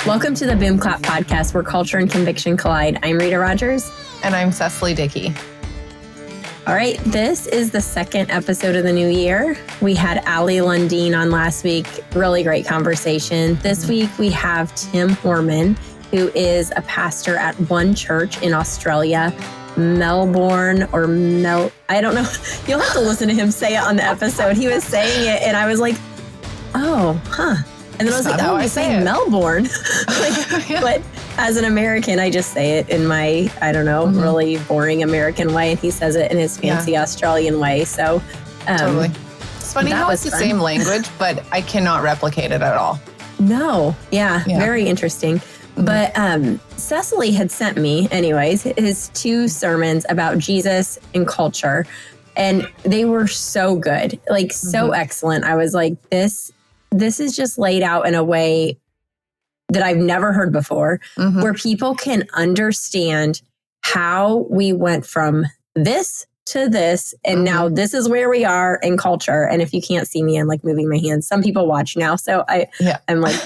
Welcome to the BOOMCLAP podcast, where culture and conviction collide. I'm Rita Rogers. And I'm Cecily Dickey. All right, this is the second episode of the new year. We had Ali Lundeen on last week. Really great conversation. This week we have Tim Horman, who is a pastor at one church in Australia, Melbourne I don't know. You'll have to listen to him say it on the episode. He was saying it and I was like, oh, huh. And then I was like, oh, I say Melbourne. But as an American, I just say it in my, really boring American way. And he says it in his fancy Australian way. So totally. It's funny how it's the same language, but I cannot replicate it at all. No. Yeah. Very interesting. But Cecily had sent me, anyways, his 2 sermons about Jesus and culture. And they were so good, like so excellent. I was like, this is just laid out in a way that I've never heard before, where people can understand how we went from this to this, and now this is where we are in culture. And if you can't see me, I'm like moving my hands. Some people watch now, so I'm like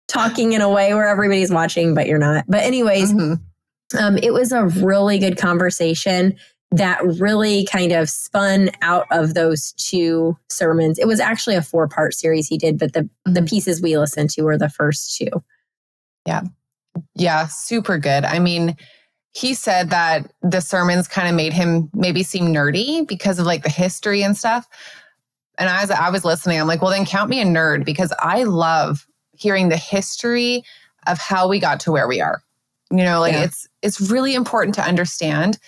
talking in a way where everybody's watching, but you're not. But anyways, it was a really good conversation that really kind of spun out of those 2 sermons. It was actually a 4-part series he did, but the pieces we listened to were the first 2. Yeah, super good. I mean, he said that the sermons kind of made him maybe seem nerdy because of like the history and stuff. And as I was listening, I'm like, well, then count me a nerd, because I love hearing the history of how we got to where we are. You know, like it's really important to understand,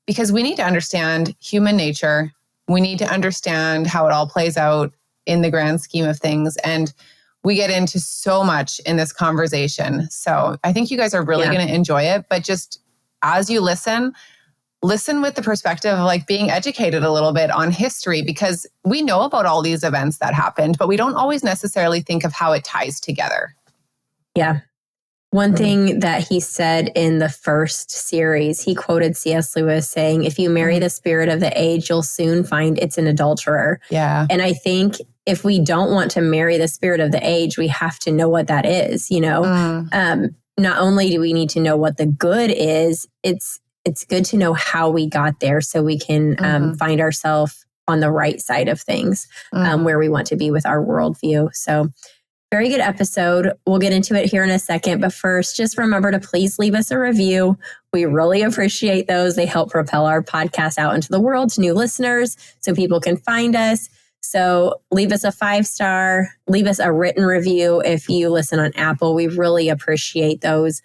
because we need to understand human nature. We need to understand how it all plays out in the grand scheme of things. And we get into so much in this conversation. So I think you guys are really going to enjoy it. But just as you listen with the perspective of like being educated a little bit on history, because we know about all these events that happened, but we don't always necessarily think of how it ties together. Yeah. One thing that he said in the first series, he quoted C.S. Lewis saying, if you marry the spirit of the age, you'll soon find it's an adulterer. Yeah. And I think if we don't want to marry the spirit of the age, we have to know what that is, you know. Not only do we need to know what the good is, it's good to know how we got there so we can find ourselves on the right side of things, where we want to be with our worldview. So very good episode. We'll get into it here in a second. But first, just remember to please leave us a review. We really appreciate those. They help propel our podcast out into the world to new listeners so people can find us. So leave us a 5-star, leave us a written review if you listen on Apple. We really appreciate those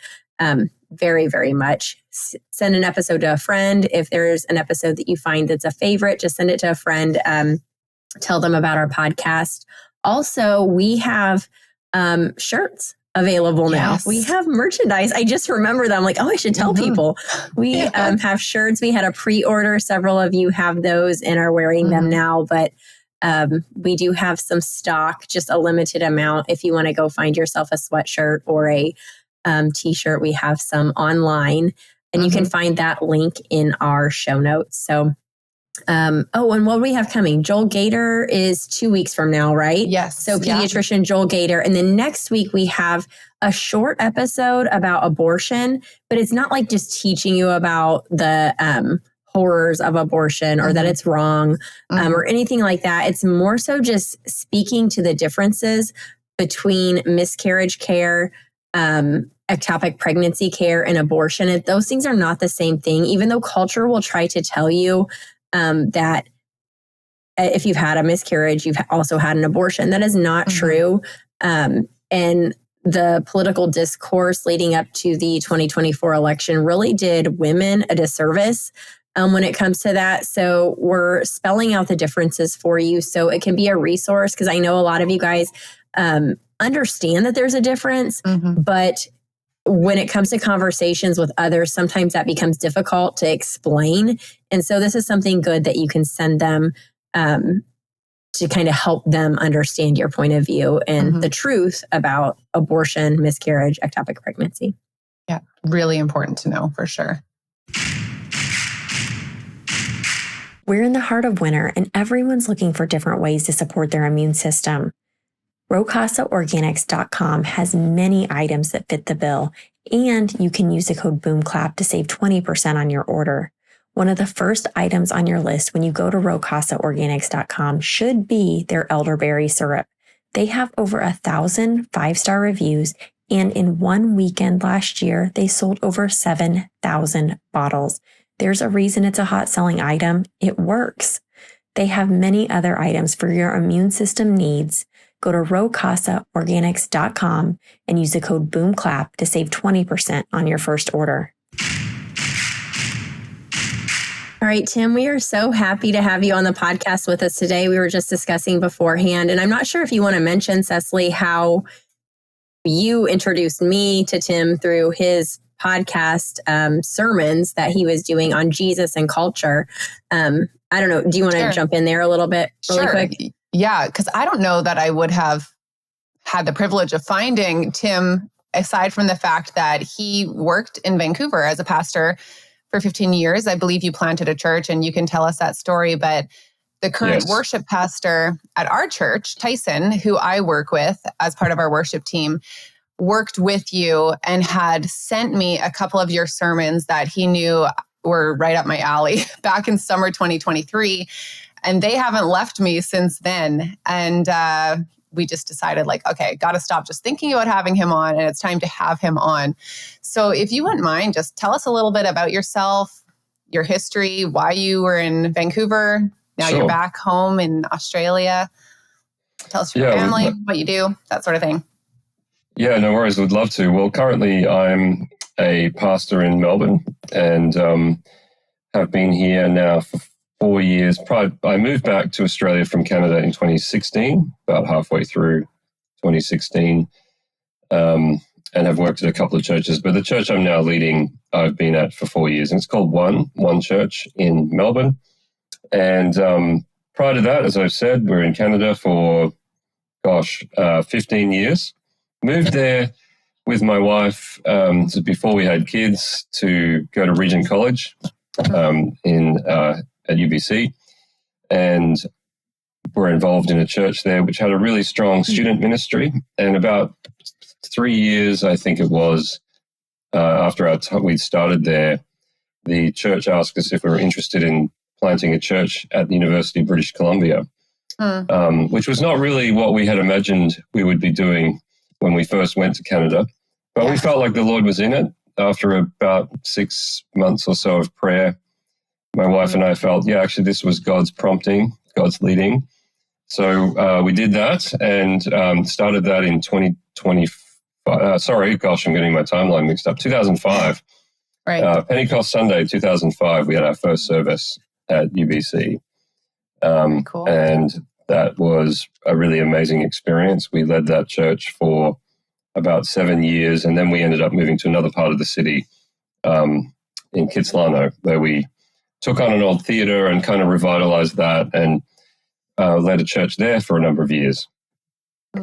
very, very much. Send an episode to a friend. If there's an episode that you find that's a favorite, just send it to a friend. Tell them about our podcast. Also, we have shirts available now. Yes. We have merchandise. I just remember that. I'm like, oh, I should tell people. We have shirts. We had a pre-order. Several of you have those and are wearing them now. But we do have some stock, just a limited amount. If you want to go find yourself a sweatshirt or a t-shirt, we have some online. And you can find that link in our show notes. So and what do we have coming? Joel Gator is 2 weeks from now, right? Yes. So pediatrician Joel Gator. And then next week we have a short episode about abortion, but it's not like just teaching you about the horrors of abortion or that it's wrong or anything like that. It's more so just speaking to the differences between miscarriage care, ectopic pregnancy care, and abortion. And those things are not the same thing, even though culture will try to tell you that if you've had a miscarriage, you've also had an abortion. That is not true. And the political discourse leading up to the 2024 election really did women a disservice when it comes to that. So we're spelling out the differences for you so it can be a resource, because I know a lot of you guys understand that there's a difference, but when it comes to conversations with others, sometimes that becomes difficult to explain. And so this is something good that you can send them to kind of help them understand your point of view and the truth about abortion, miscarriage, ectopic pregnancy. Yeah, really important to know for sure. We're in the heart of winter, and everyone's looking for different ways to support their immune system. RowCasaOrganics.com has many items that fit the bill, and you can use the code BOOMCLAP to save 20% on your order. One of the first items on your list when you go to RowCasaOrganics.com should be their elderberry syrup. They have over 1,000 5-star reviews, and in one weekend last year, they sold over 7,000 bottles. There's a reason it's a hot-selling item. It works. They have many other items for your immune system needs. Go to RowCasaOrganics.com and use the code BOOMCLAP to save 20% on your first order. All right, Tim, we are so happy to have you on the podcast with us today. We were just discussing beforehand, and I'm not sure if you want to mention, Cecily, how you introduced me to Tim through his podcast sermons that he was doing on Jesus and culture. I don't know. Do you want to jump in there a little bit really quick? Yeah, because I don't know that I would have had the privilege of finding Tim, aside from the fact that he worked in Vancouver as a pastor for 15 years. I believe you planted a church, and you can tell us that story. But the current worship pastor at our church, Tyson, who I work with as part of our worship team, worked with you and had sent me a couple of your sermons that he knew were right up my alley back in summer 2023. And they haven't left me since then. And we just decided okay, got to stop just thinking about having him on, and it's time to have him on. So if you wouldn't mind, just tell us a little bit about yourself, your history, why you were in Vancouver. Now you're back home in Australia. Tell us your family, what you do, that sort of thing. Yeah, no worries. Would love to. Well, currently I'm a pastor in Melbourne and have been here now for 4 years. I moved back to Australia from Canada in 2016, about halfway through 2016, and have worked at a couple of churches. But the church I'm now leading, I've been at for 4 years, and it's called One Church in Melbourne. And prior to that, as I've said, we're in Canada for, 15 years. Moved there with my wife before we had kids to go to Regent College at UBC, and were involved in a church there which had a really strong student ministry. And about 3 years, I think it was, after we'd started there, the church asked us if we were interested in planting a church at the University of British Columbia, which was not really what we had imagined we would be doing when we first went to Canada. But we felt like the Lord was in it. After about 6 months or so of prayer, my wife and I felt, actually, this was God's prompting, God's leading. So we did that and started that in 2025. Sorry, I'm getting my timeline mixed up. 2005. Right. Pentecost Sunday, 2005, we had our first service at UBC. Cool. And that was a really amazing experience. We led that church for about 7 years, and then we ended up moving to another part of the city in Kitsilano, where we took on an old theater and kind of revitalized that and led a church there for a number of years.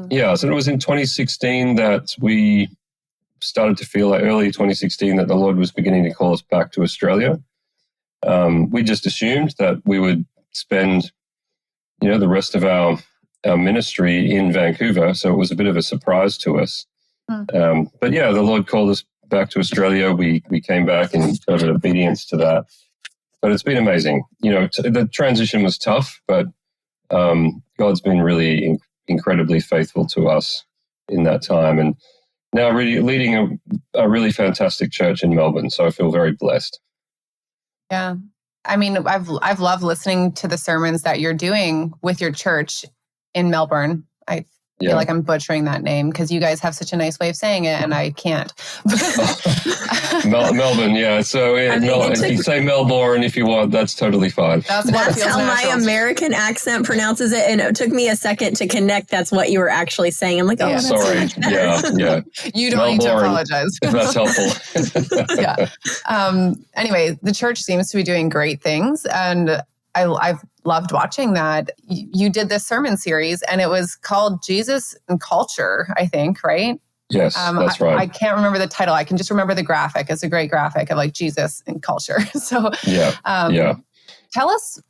Yeah, so it was in 2016 that we started to feel, early 2016, that the Lord was beginning to call us back to Australia. We just assumed that we would spend, the rest of our ministry in Vancouver, so it was a bit of a surprise to us. But the Lord called us back to Australia. We came back in total obedience to that. But it's been amazing. The transition was tough, but God's been really incredibly faithful to us in that time. And now really leading a really fantastic church in Melbourne. So I feel very blessed. Yeah. I mean, I've loved listening to the sermons that you're doing with your church in Melbourne. I feel like I'm butchering that name because you guys have such a nice way of saying it and I can't. Melbourne, yeah. So if you say Melbourne if you want, that's totally fine. That's how my American accent pronounces it. And it took me a second to connect. That's what you were actually saying. I'm like, that's sorry. Yeah. You don't need to apologize. If that's helpful. Anyway, the church seems to be doing great things. And I've loved watching that. You did this sermon series and it was called Jesus and Culture, I think, right? Yes, that's right. I can't remember the title. I can just remember the graphic. It's a great graphic of Jesus and culture. So tell us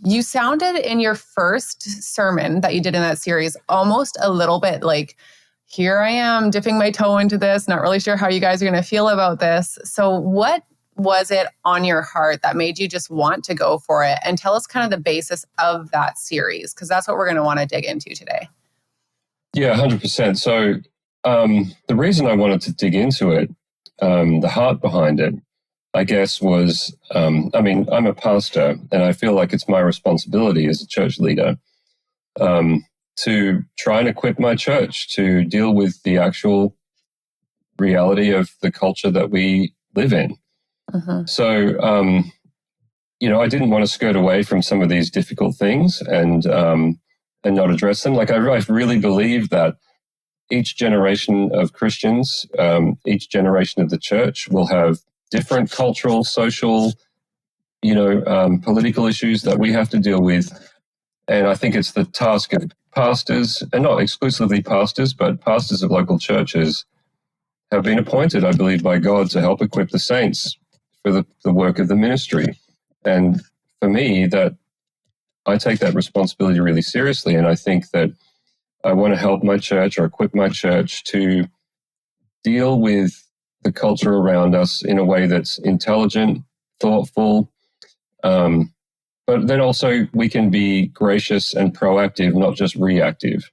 you sounded in your first sermon that you did in that series almost a little bit like, here I am dipping my toe into this, not really sure how you guys are going to feel about this. So what was it on your heart that made you just want to go for it? And tell us kind of the basis of that series, because that's what we're going to want to dig into today. Yeah, 100%. So the reason I wanted to dig into it, the heart behind it, I guess was, I'm a pastor, and I feel like it's my responsibility as a church leader to try and equip my church to deal with the actual reality of the culture that we live in. So, I didn't want to skirt away from some of these difficult things and not address them. Like I really believe that each generation of Christians, each generation of the church will have different cultural, social, political issues that we have to deal with. And I think it's the task of pastors, and not exclusively pastors, but pastors of local churches have been appointed, I believe, by God to help equip the saints for the work of the ministry. And for me, that I take that responsibility really seriously. And I think that I want to help my church or equip my church to deal with the culture around us in a way that's intelligent, thoughtful, but then also we can be gracious and proactive, not just reactive.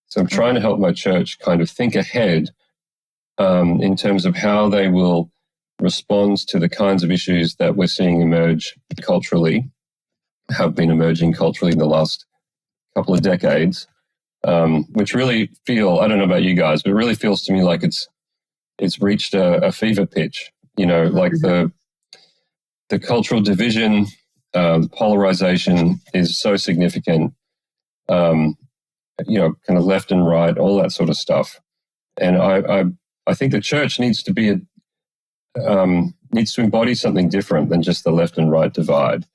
So I'm trying to help my church kind of think ahead in terms of how they will respond to the kinds of issues that we're seeing emerge culturally, have been emerging culturally in the last couple of decades, which really I don't know about you guys, but it really feels to me like it's reached a fever pitch, like the cultural division, the polarization is so significant, kind of left and right, all that sort of stuff. And I think the church needs to embody something different than just the left and right divide.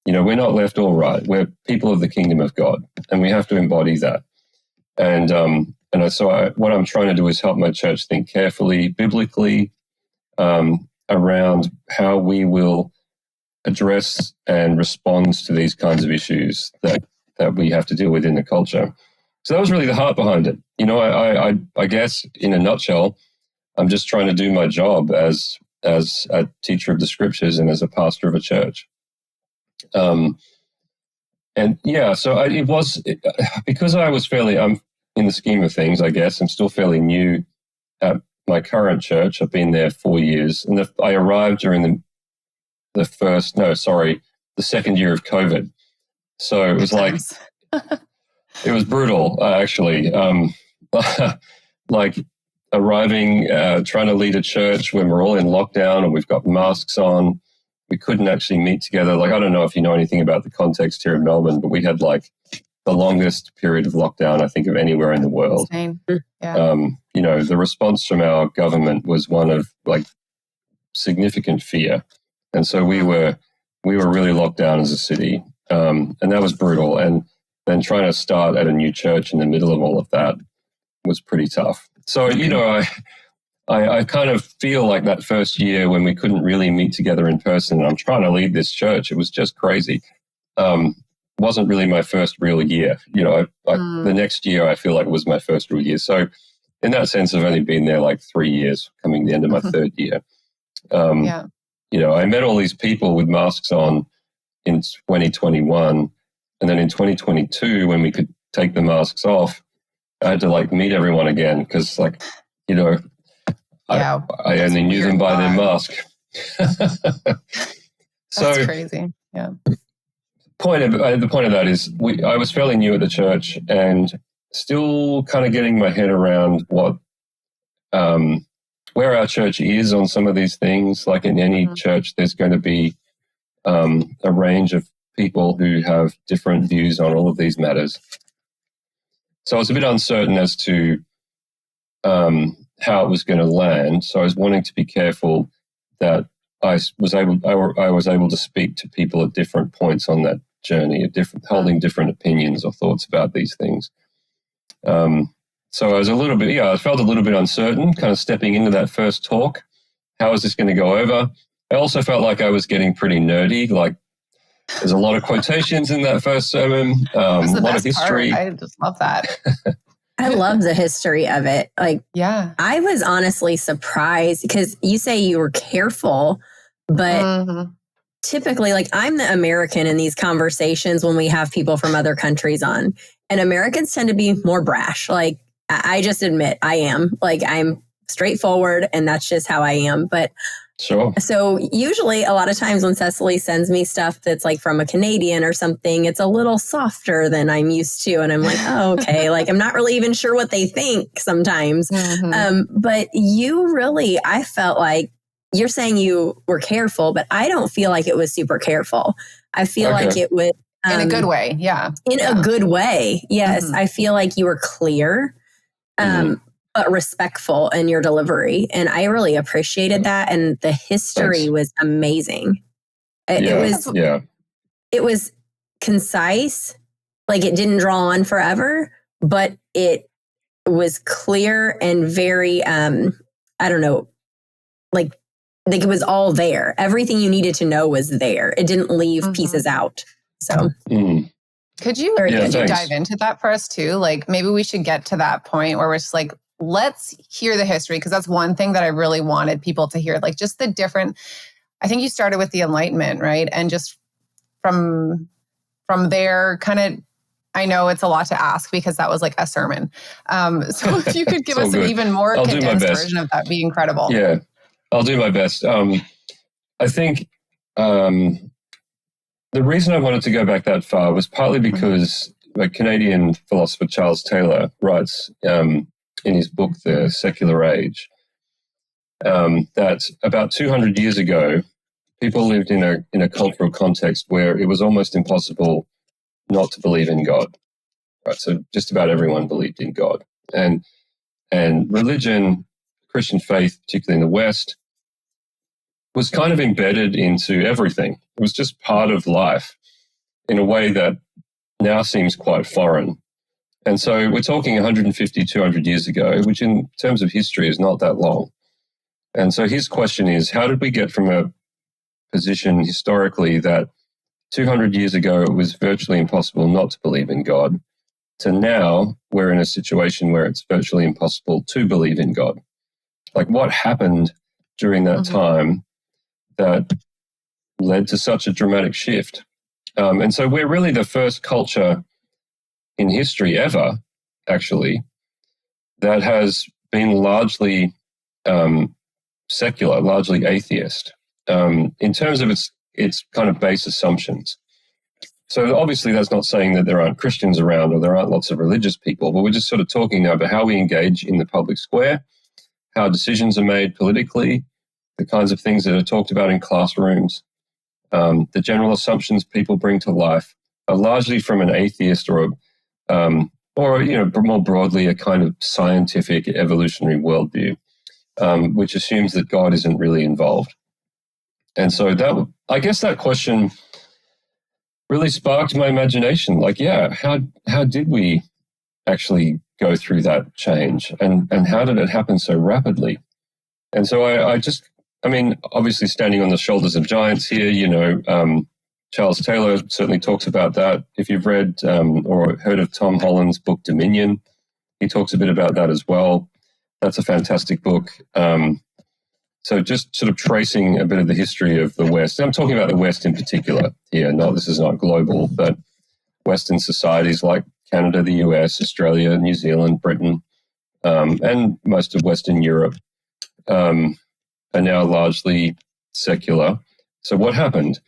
We're not left or right. We're people of the kingdom of God, and we have to embody that. And what I'm trying to do is help my church think carefully, biblically, around how we will address and respond to these kinds of issues that we have to deal with in the culture. So that was really the heart behind it. I guess in a nutshell, I'm just trying to do my job as a teacher of the scriptures and as a pastor of a church. So it was because I'm in the scheme of things, I guess, I'm still fairly new at my current church. I've been there 4 years, and I arrived during the second year of COVID. So it was it was brutal, actually. Like arriving, trying to lead a church when we're all in lockdown and we've got masks on. We couldn't actually meet together. Like, I don't know if you know anything about the context here in Melbourne, but we had like the longest period of lockdown, I think, of anywhere in the world. Yeah. The response from our government was one of like significant fear. And so we were really locked down as a city. And that was brutal. And then trying to start at a new church in the middle of all of that was pretty tough. So, I kind of feel like that first year when we couldn't really meet together in person, and I'm trying to lead this church, it was just crazy. Wasn't really my first real year. The next year I feel like it was my first real year. So in that sense, I've only been there like 3 years, coming the end of my third year. I met all these people with masks on in 2021. And then in 2022, when we could take the masks off, I had to like meet everyone again because I only knew them by their mask. That's crazy. Yeah. The point of that is I was fairly new at the church and still kind of getting my head around where our church is on some of these things. Like in any church, there's going to be a range of people who have different views on all of these matters. So I was a bit uncertain as to how it was going to land. So I was wanting to be careful that I was able to speak to people at different points on that journey, holding different opinions or thoughts about these things. So I was I felt a little bit uncertain, kind of stepping into that first talk. How is this going to go over? I also felt like I was getting pretty nerdy. Like There's a lot of quotations in that first sermon, a lot of history. Part. I just love that. I love the history of it. Like, yeah, I was honestly surprised because you say you were careful, but typically, like, I'm the American in these conversations when we have people from other countries on, and Americans tend to be more brash. Like, I just admit I am. Like, I'm straightforward, and that's just how I am. But sure. So usually a lot of times when Cecily sends me stuff that's like from a Canadian or something, it's a little softer than I'm used to. And I'm like, oh, okay. Like, I'm not really even sure what they think sometimes. But you really, I felt like you're saying you were careful, but I don't feel like it was super careful. I feel like it was in a good way. Yeah. In a good way. Yes. I feel like you were clear. But respectful in your delivery. And I really appreciated that. And the history was amazing. It was concise. Like, it didn't draw on forever, but it was clear and very, I don't know, like it was all there. Everything you needed to know was there. It didn't leave pieces out. So could you dive into that for us too? Like, maybe we should get to that point where we're just like, let's hear the history, because that's one thing that I really wanted people to hear. Like, just the different, I think you started with the Enlightenment, right? And just from there, kind of, I know it's a lot to ask because that was like a sermon. So if you could give us an even more condensed version of that, be incredible. Yeah, I'll do my best. I think the reason I wanted to go back that far was partly because a Canadian philosopher, Charles Taylor, writes in his book, The Secular Age, that about 200 years ago, people lived in a cultural context where it was almost impossible not to believe in God. Right? So just about everyone believed in God. And religion, Christian faith, particularly in the West, was kind of embedded into everything. It was just part of life in a way that now seems quite foreign. And so we're talking 150, 200 years ago, which in terms of history is not that long. And so his question is, how did we get from a position historically that 200 years ago it was virtually impossible not to believe in God, to now we're in a situation where it's virtually impossible to believe in God? Like, what happened during that time that led to such a dramatic shift? And so we're really the first culture in history ever, actually, that has been largely secular, largely atheist, in terms of its kind of base assumptions. So obviously that's not saying that there aren't Christians around or there aren't lots of religious people, but we're just sort of talking now about how we engage in the public square, how decisions are made politically, the kinds of things that are talked about in classrooms, the general assumptions people bring to life are largely from an atheist or more broadly, a kind of scientific evolutionary worldview, which assumes that God isn't really involved. And so I guess that question really sparked my imagination. Like, how did we actually go through that change, and how did it happen so rapidly? And so obviously standing on the shoulders of giants here, Charles Taylor certainly talks about that. If you've read or heard of Tom Holland's book Dominion, he talks a bit about that as well. That's a fantastic book. So just sort of tracing a bit of the history of the West. I'm talking about the West in particular here. This is not global, but Western societies like Canada, the US, Australia, New Zealand, Britain, and most of Western Europe are now largely secular. So what happened?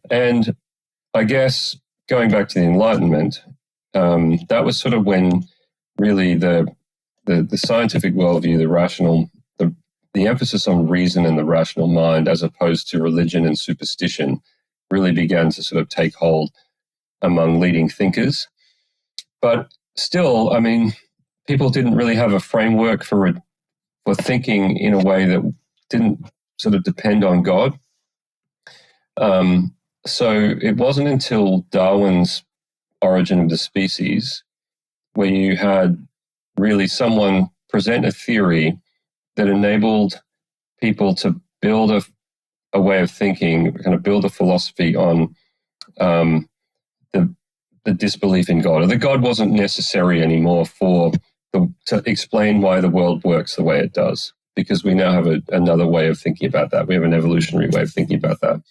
And I guess going back to the Enlightenment, that was sort of when really the scientific worldview, the rational, the emphasis on reason and the rational mind, as opposed to religion and superstition, really began to sort of take hold among leading thinkers. But still, people didn't really have a framework for thinking in a way that didn't sort of depend on God. So it wasn't until Darwin's Origin of the Species where you had really someone present a theory that enabled people to build a way of thinking, kind of build a philosophy on the disbelief in God, or that God wasn't necessary anymore to explain why the world works the way it does, because we now have another way of thinking about that. We have an evolutionary way of thinking about that.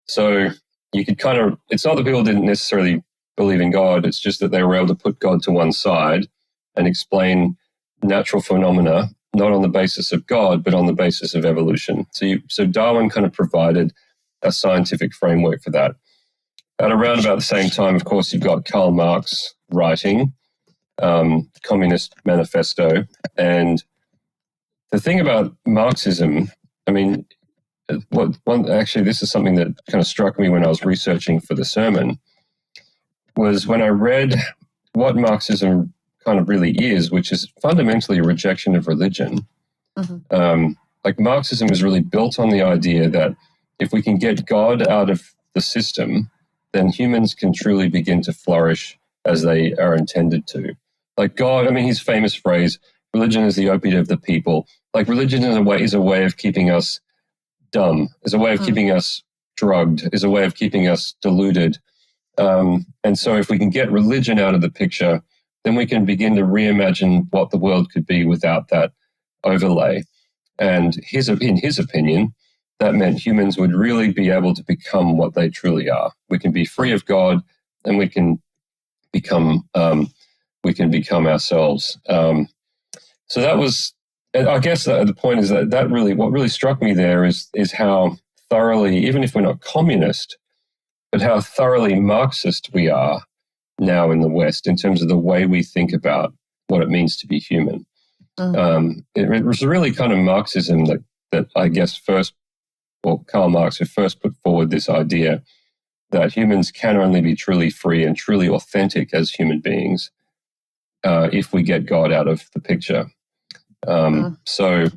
So you could it's not that people didn't necessarily believe in God, it's just that they were able to put God to one side and explain natural phenomena, not on the basis of God, but on the basis of evolution. So Darwin kind of provided a scientific framework for that. At around about the same time, of course, you've got Karl Marx writing Communist Manifesto. And the thing about Marxism, I mean, actually, this is something that kind of struck me when I was researching for the sermon, was when I read what Marxism kind of really is, which is fundamentally a rejection of religion. Mm-hmm. Like Marxism is really built on the idea that if we can get God out of the system, then humans can truly begin to flourish as they are intended to. Like God, I mean, his famous phrase, religion is the opiate of the people. Like religion is a way of keeping us dumb, is a way of keeping us drugged, is a way of keeping us deluded. And so if we can get religion out of the picture, then we can begin to reimagine what the world could be without that overlay. And in his opinion, that meant humans would really be able to become what they truly are. We can be free of God, and we can become ourselves. So that was, I guess, the point is that really, what really struck me there is how thoroughly, even if we're not communist, but how thoroughly Marxist we are now in the West in terms of the way we think about what it means to be human. It was really kind of Marxism that I guess Karl Marx, who first put forward this idea that humans can only be truly free and truly authentic as human beings if we get God out of the picture. So,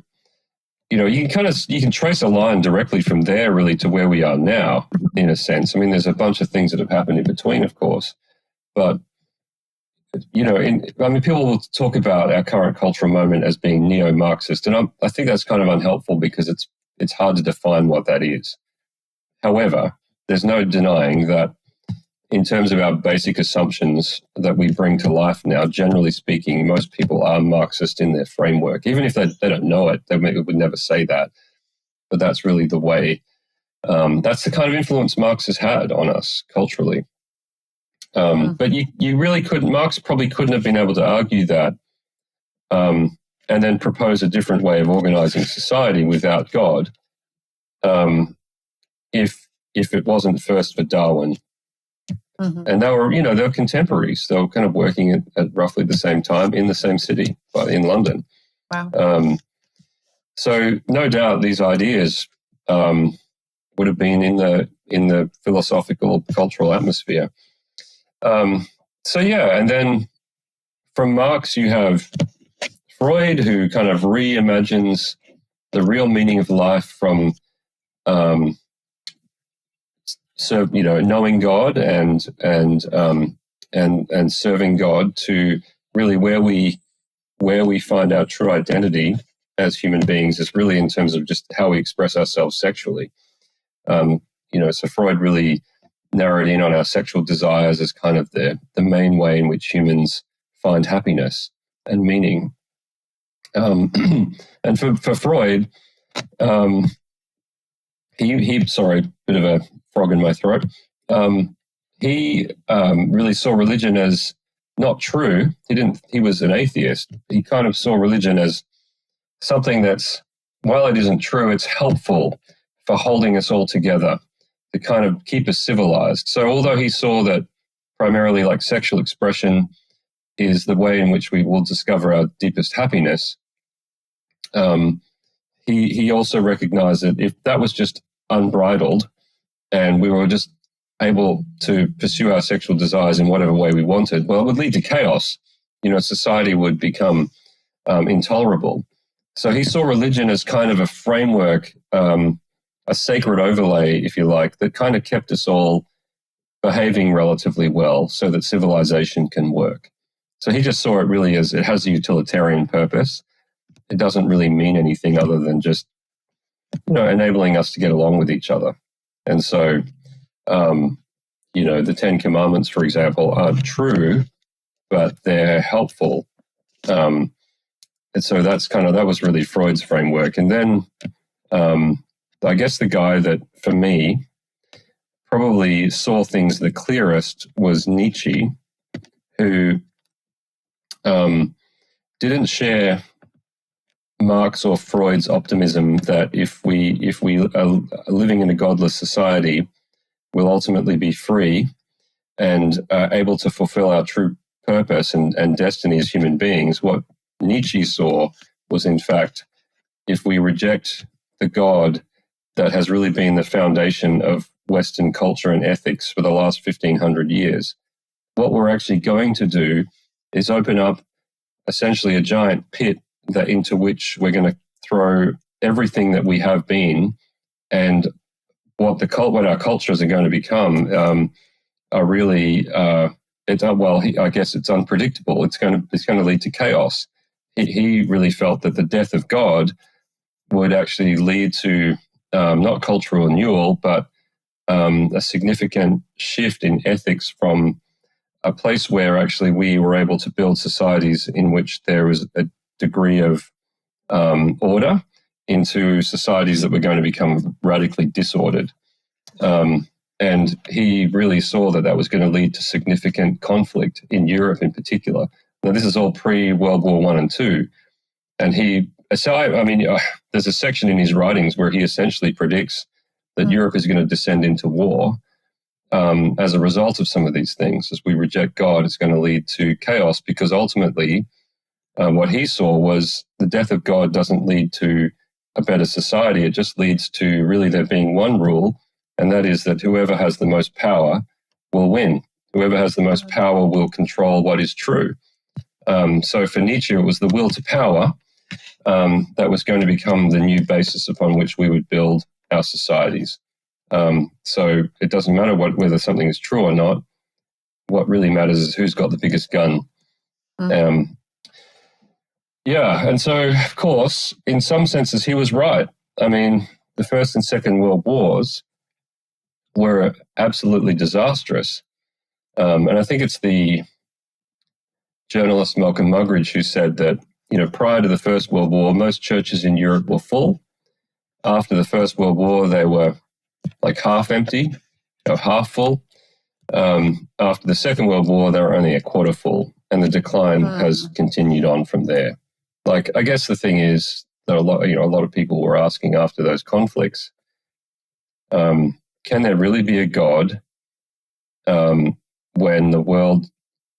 you can trace a line directly from there really to where we are now, in a sense. I mean, there's a bunch of things that have happened in between, of course, but people will talk about our current cultural moment as being neo-Marxist, and I think that's kind of unhelpful because it's hard to define what that is. However, there's no denying that in terms of our basic assumptions that we bring to life now, generally speaking, most people are Marxist in their framework. Even if they don't know it, they would never say that. But that's really the way. That's the kind of influence Marx has had on us culturally. But you really couldn't, Marx probably couldn't have been able to argue that and then propose a different way of organizing society without God if it wasn't first for Darwin. Mm-hmm. And they were contemporaries. They were kind of working at roughly the same time in the same city, but in London. Wow. So no doubt these ideas would have been in the philosophical, cultural atmosphere. And then from Marx you have Freud, who kind of reimagines the real meaning of life from knowing God and serving God to really where we find our true identity as human beings is really in terms of just how we express ourselves sexually. So Freud really narrowed in on our sexual desires as kind of the main way in which humans find happiness and meaning. And for Freud, he sorry, bit of a frog in my throat. He really saw religion as not true. He was an atheist. He kind of saw religion as something that's, while it isn't true, it's helpful for holding us all together, to kind of keep us civilized. So although he saw that primarily like sexual expression is the way in which we will discover our deepest happiness, he also recognized that if that was just unbridled and we were just able to pursue our sexual desires in whatever way we wanted, well, it would lead to chaos. Society would become intolerable. So he saw religion as kind of a framework, a sacred overlay, if you like, that kind of kept us all behaving relatively well so that civilization can work. So he just saw it really as it has a utilitarian purpose. It doesn't really mean anything other than just, enabling us to get along with each other. And so, the Ten Commandments, for example, aren't true, but they're helpful. And so that was really Freud's framework. And then I guess the guy that, for me, probably saw things the clearest was Nietzsche, who didn't share Marx or Freud's optimism that if we are living in a godless society, we'll ultimately be free and able to fulfill our true purpose and destiny as human beings. What Nietzsche saw was, in fact, if we reject the God that has really been the foundation of Western culture and ethics for the last 1,500 years, what we're actually going to do is open up essentially a giant pit into which we're going to throw everything that we have been, and what our cultures are going to become are really I guess it's unpredictable. It's going to lead to chaos. He really felt that the death of God would actually lead to not cultural renewal, but a significant shift in ethics from a place where actually we were able to build societies in which there was a degree of order into societies that were going to become radically disordered. And he really saw that was going to lead to significant conflict in Europe in particular. Now, this is all pre-World War I and II. And there's a section in his writings where he essentially predicts that Europe is going to descend into war as a result of some of these things. As we reject God, it's going to lead to chaos, because ultimately what he saw was the death of God doesn't lead to a better society. It just leads to really there being one rule, and that is that whoever has the most power will win. Whoever has the most power will control what is true. So for Nietzsche, it was the will to power that was going to become the new basis upon which we would build our societies. So it doesn't matter whether something is true or not. What really matters is who's got the biggest gun. And so, of course, in some senses, he was right. I mean, the First and Second World Wars were absolutely disastrous. And I think it's the journalist Malcolm Muggeridge who said that, prior to the First World War, most churches in Europe were full. After the First World War, they were like half empty or half full. After the Second World War, they were only a quarter full, and the decline has continued on from there. Like, I guess the thing is that a lot of people were asking after those conflicts, can there really be a God when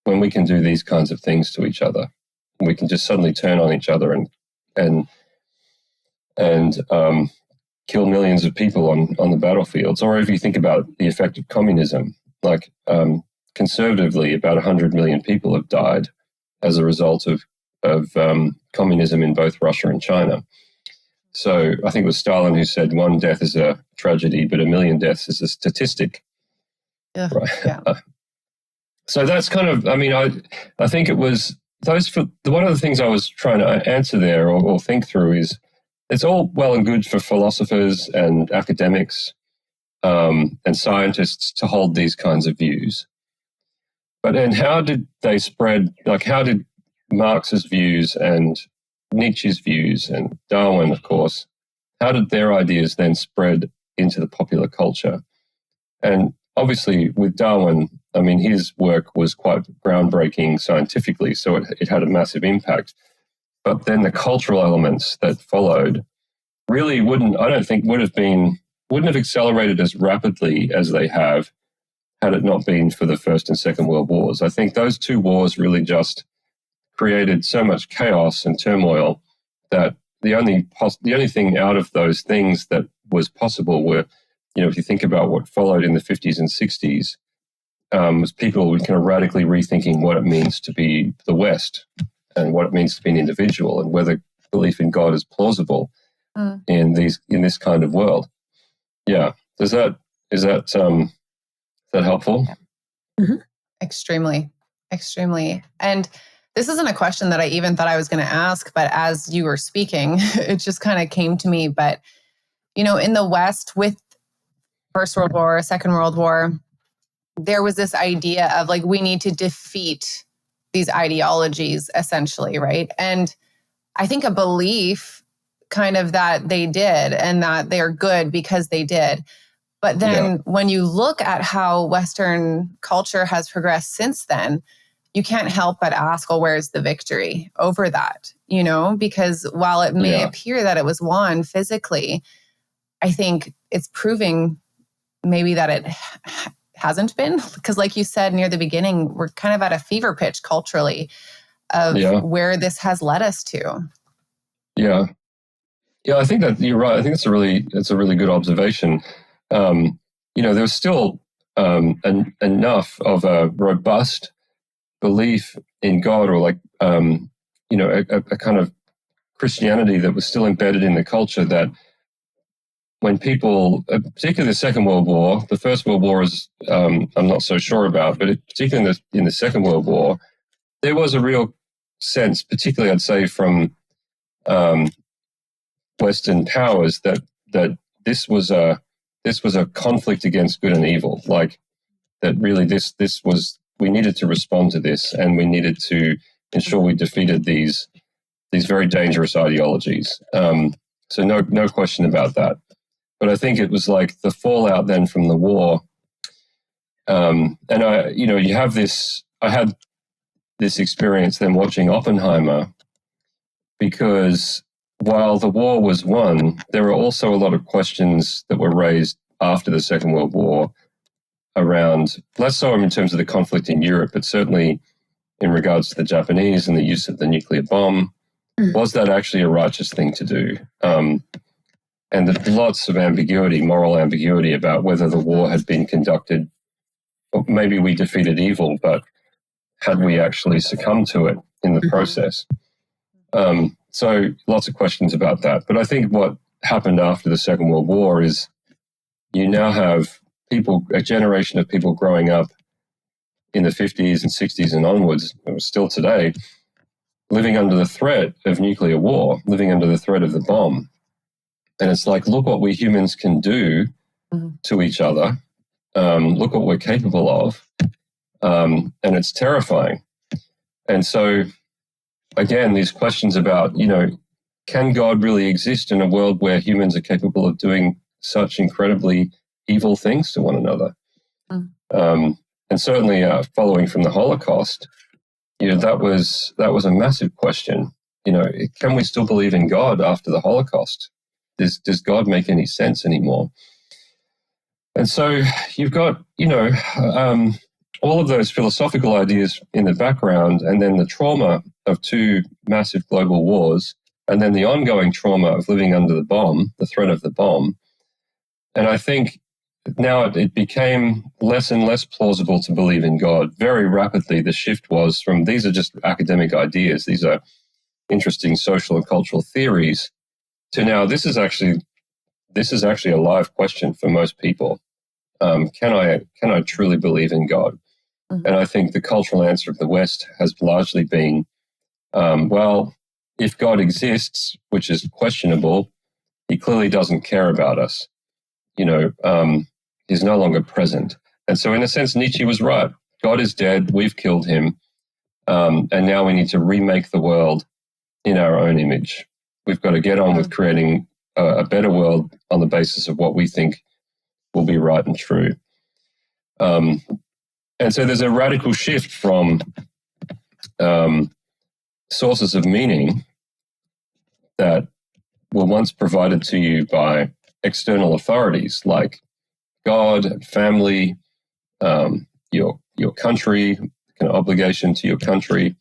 we can do these kinds of things to each other? We can just suddenly turn on each other and kill millions of people on the battlefields. Or if you think about the effect of communism, like conservatively, about 100 million people have died as a result of communism in both Russia and China. So I think it was Stalin who said one death is a tragedy, but a million deaths is a statistic. Yeah. Right. Yeah. So that's kind of, I think it was one of the things I was trying to answer there or think through is, it's all well and good for philosophers and academics and scientists to hold these kinds of views. But then how did they spread, how did Marx's views and Nietzsche's views and Darwin, of course, how did their ideas then spread into the popular culture? And obviously with Darwin, his work was quite groundbreaking scientifically, so it had a massive impact. But then the cultural elements that followed really wouldn't have accelerated as rapidly as they have had it not been for the First and Second World Wars. I think those two wars really just created so much chaos and turmoil that the only thing out of those things that was possible were, if you think about what followed in the 50s and 60s, was people kind of radically rethinking what it means to be the West and what it means to be an individual and whether belief in God is plausible in this kind of world. Yeah. Is that helpful? Mm-hmm. Extremely. And this isn't a question that I even thought I was going to ask, but as you were speaking, it just kind of came to me. But, in the West with First World War, Second World War, there was this idea of like, we need to defeat these ideologies essentially, right? And I think a belief kind of that they did and that they're good because they did. But then when you look at how Western culture has progressed since then, you can't help but ask, well, where's the victory over that? You know, because while it may appear that it was won physically, I think it's proving maybe that it hasn't been. Because like you said near the beginning, we're kind of at a fever pitch culturally of where this has led us to. Yeah. Yeah, I think that you're right. I think it's a really good observation. There's still enough of a robust belief in God, or like a kind of Christianity that was still embedded in the culture, that when people, particularly the Second World War, the First World War is I'm not so sure about, but particularly in the Second World War, there was a real sense, particularly I'd say from Western powers, that this was a conflict against good and evil. Like that, really, this was, we needed to respond to this, and we needed to ensure we defeated these very dangerous ideologies. So no question about that. But I think it was like the fallout then from the war, and you have this. I had this experience then watching Oppenheimer, because while the war was won, there were also a lot of questions that were raised after the Second World War around, less so in terms of the conflict in Europe, but certainly in regards to the Japanese and the use of the nuclear bomb. Was that actually a righteous thing to do? And there's lots of ambiguity, moral ambiguity, about whether the war had been conducted. Or maybe we defeated evil, but had we actually succumbed to it in the process? So lots of questions about that. But I think what happened after the Second World War is you now have people, a generation of people growing up in the 50s and 60s and onwards, still today, living under the threat of nuclear war, living under the threat of the bomb. And it's like, look what we humans can do to each other. Look what we're capable of. And it's terrifying. And so, again, these questions about, can God really exist in a world where humans are capable of doing such incredibly evil things to one another? And certainly following from the Holocaust, that was a massive question. Can we still believe in God after the Holocaust? Does God make any sense anymore? And so you've got, all of those philosophical ideas in the background, and then the trauma of two massive global wars, and then the ongoing trauma of living under the bomb, the threat of the bomb. And I think now it became less and less plausible to believe in God. Very rapidly, the shift was from, these are just academic ideas, these are interesting social and cultural theories, to now this is actually a live question for most people. Can I truly believe in God? And I think the cultural answer of the West has largely been, well, if God exists, which is questionable, he clearly doesn't care about us. He's no longer present. And so in a sense, Nietzsche was right. God is dead. We've killed him. And now we need to remake the world in our own image. We've got to get on with creating a better world on the basis of what we think will be right and true. And so there's a radical shift from sources of meaning that were once provided to you by external authorities like God, family, your country, an obligation to your country,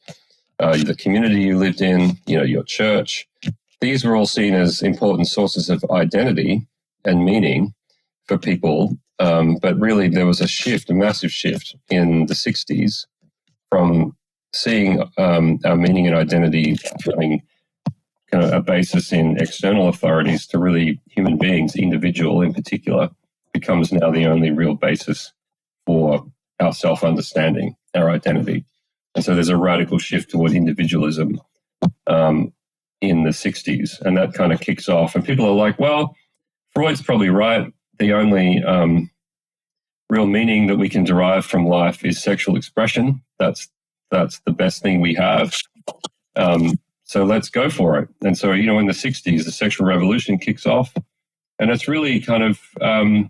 the community you lived in, your church. These were all seen as important sources of identity and meaning for people. But really, there was a massive shift in the 60s from seeing our meaning and identity having kind of a basis in external authorities to really human beings, individual in particular, becomes now the only real basis for our self-understanding, our identity. And so there's a radical shift toward individualism in the 60s, and that kind of kicks off. And people are like, well, Freud's probably right. The only real meaning that we can derive from life is sexual expression. That's the best thing we have. So let's go for it. And so, in the 60s, the sexual revolution kicks off. And it's really kind of, a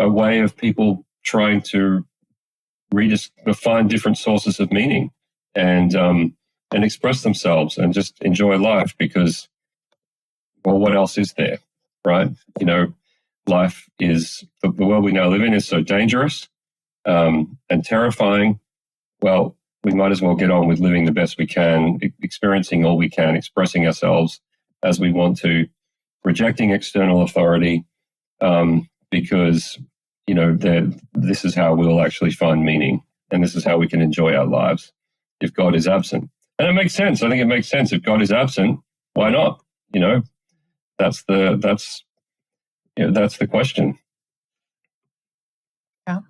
way of people trying to find different sources of meaning and express themselves and just enjoy life because, well, what else is there, right? Life is, the world we now live in is so dangerous and terrifying. Well, we might as well get on with living the best we can, experiencing all we can, expressing ourselves as we want to, rejecting external authority, because, this is how we'll actually find meaning, and this is how we can enjoy our lives if God is absent. And it makes sense. I think it makes sense. If God is absent, why not? That's the question. Yeah.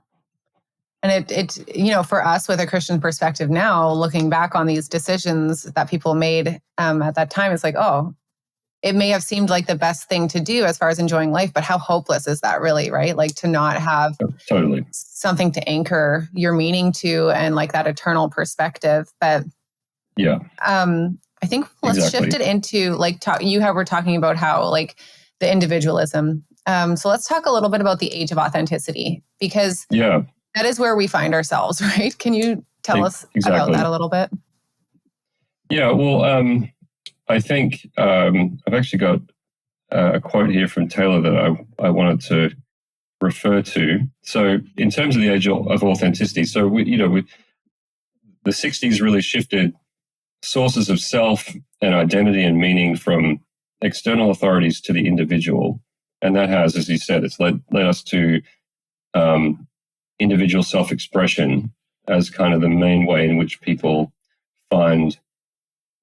And it for us with a Christian perspective now, looking back on these decisions that people made at that time, it's like, oh, it may have seemed like the best thing to do as far as enjoying life, but how hopeless is that really, right? Like to not have totally something to anchor your meaning to and like that eternal perspective. But yeah, I think let's shift it into like we're talking about how like the individualism. So let's talk a little bit about the age of authenticity, because that is where we find ourselves, right? Can you tell us about that a little bit? Yeah, well, I think I've actually got a quote here from Taylor that I wanted to refer to. So in terms of the age of authenticity, so the 60s really shifted sources of self and identity and meaning from external authorities to the individual. And that has, as you said, it's led us to individual self-expression as kind of the main way in which people find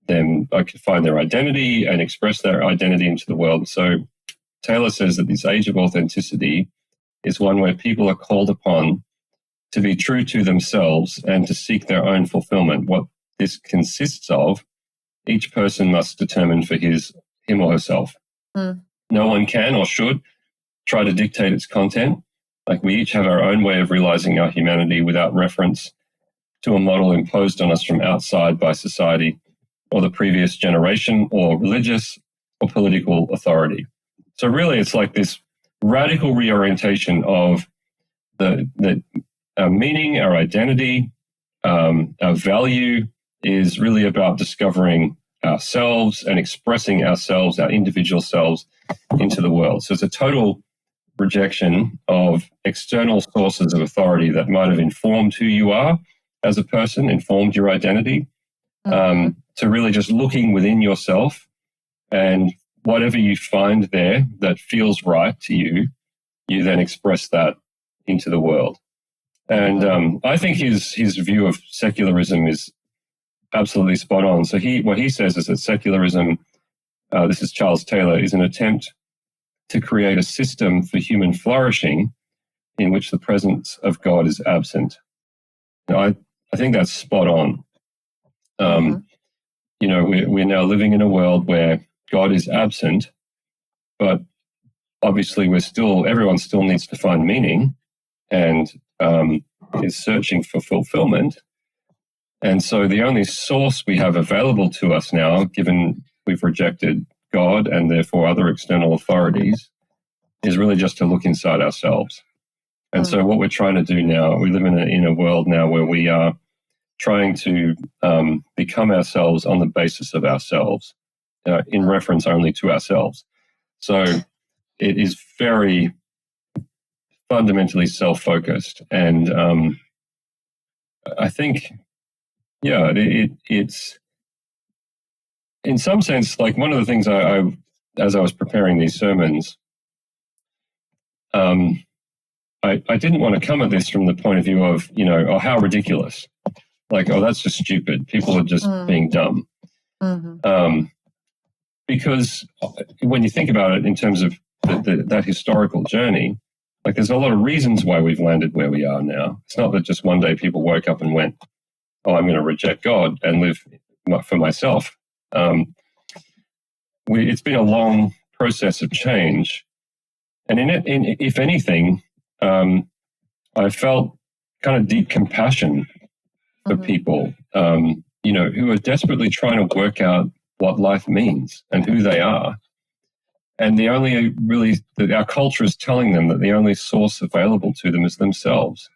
their identity and express their identity into the world. So Taylor says that this age of authenticity is one where people are called upon to be true to themselves and to seek their own fulfillment. What this consists of, each person must determine for him or herself. No one can or should try to dictate its content. Like we each have our own way of realizing our humanity without reference to a model imposed on us from outside by society or the previous generation or religious or political authority. So really it's like this radical reorientation of our meaning, our identity, our value is really about discovering ourselves and expressing ourselves, our individual selves, into the world. So it's a total rejection of external sources of authority that might have informed who you are as a person, informed your identity, to really just looking within yourself, and whatever you find there that feels right to you, you then express that into the world. And I think his view of secularism is absolutely spot on. So what he says is that secularism, this is Charles Taylor, is an attempt to create a system for human flourishing in which the presence of God is absent. Now, I think that's spot on. We're now living in a world where God is absent, but obviously everyone still needs to find meaning and is searching for fulfillment. And so the only source we have available to us now, given we've rejected God and therefore other external authorities, is really just to look inside ourselves. And so what we're trying to do now, we live in a world now where we are trying to become ourselves on the basis of ourselves, in reference only to ourselves. So it is very fundamentally self-focused. And I think, it's in some sense, like one of the things I as I was preparing these sermons, I didn't want to come at this from the point of view of, how ridiculous. Like, that's just stupid. People are just being dumb. Because when you think about it in terms of that historical journey, like there's a lot of reasons why we've landed where we are now. It's not that just one day people woke up and went, I'm going to reject God and live for myself. It's been a long process of change. And if anything, I felt kind of deep compassion for people, who are desperately trying to work out what life means and who they are. And our culture is telling them that the only source available to them is themselves.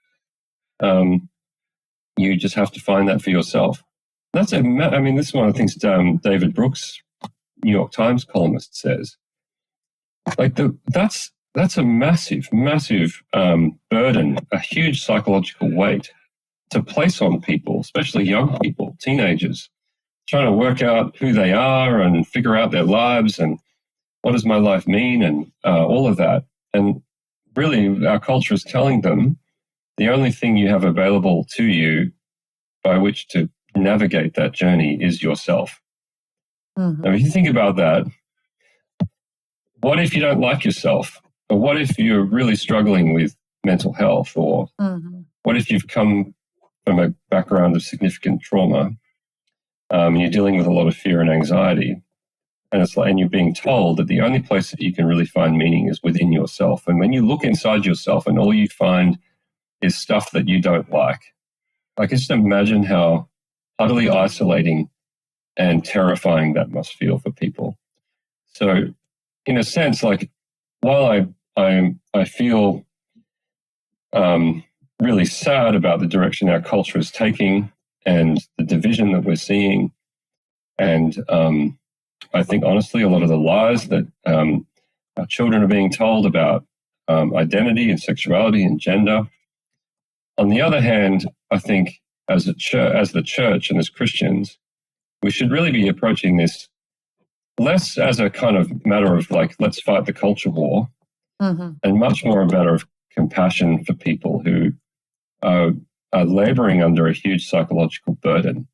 You just have to find that for yourself. This is one of the things David Brooks, New York Times columnist, says. That's a massive, massive burden, a huge psychological weight to place on people, especially young people, teenagers, trying to work out who they are and figure out their lives and what does my life mean and all of that. And really, our culture is telling them the only thing you have available to you by which to navigate that journey is yourself. Mm-hmm. Now, if you think about that, what if you don't like yourself? Or what if you're really struggling with mental health? Or what if you've come from a background of significant trauma and you're dealing with a lot of fear and anxiety? And you're being told that the only place that you can really find meaning is within yourself. And when you look inside yourself and all you find is stuff that you don't like, just imagine how utterly isolating and terrifying that must feel for people. So in a sense, while I feel really sad about the direction our culture is taking and the division that we're seeing, and I think honestly a lot of the lies that our children are being told about identity and sexuality and gender. On the other hand, I think as the church and as Christians, we should really be approaching this less as a kind of matter of let's fight the culture war, and much more a matter of compassion for people who are laboring under a huge psychological burden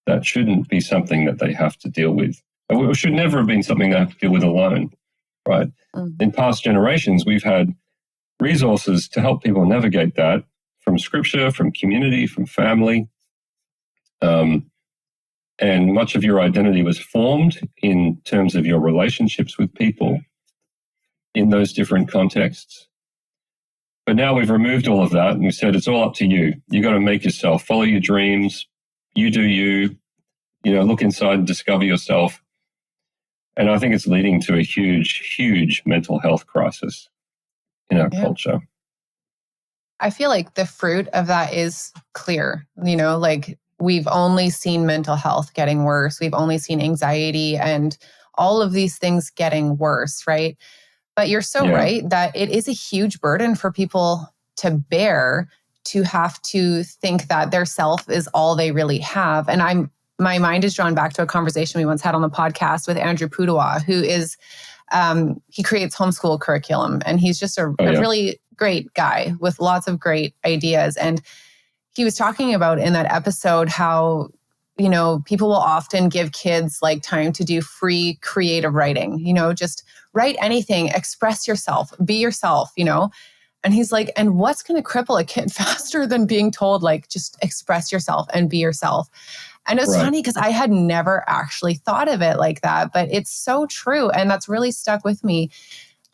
that shouldn't be something that they have to deal with. It should never have been something they have to deal with alone, right? In past generations, we've had resources to help people navigate that from scripture, from community, from family. And much of your identity was formed in terms of your relationships with people in those different contexts. But now we've removed all of that and we said it's all up to you. You got to make yourself, follow your dreams, you do you, look inside and discover yourself. And I think it's leading to a huge, huge mental health crisis in our culture. I feel like the fruit of that is clear. We've only seen mental health getting worse. We've only seen anxiety and all of these things getting worse, right? But you're so right that it is a huge burden for people to bear, to have to think that their self is all they really have. And my mind is drawn back to a conversation we once had on the podcast with Andrew Pudawa, who is, he creates homeschool curriculum, and he's just a really great guy with lots of great ideas. And he was talking about in that episode how, people will often give kids time to do free creative writing, just write anything, express yourself, be yourself, And he's like, and what's going to cripple a kid faster than being told, just express yourself and be yourself? And it's funny because I had never actually thought of it like that, but it's so true. And that's really stuck with me.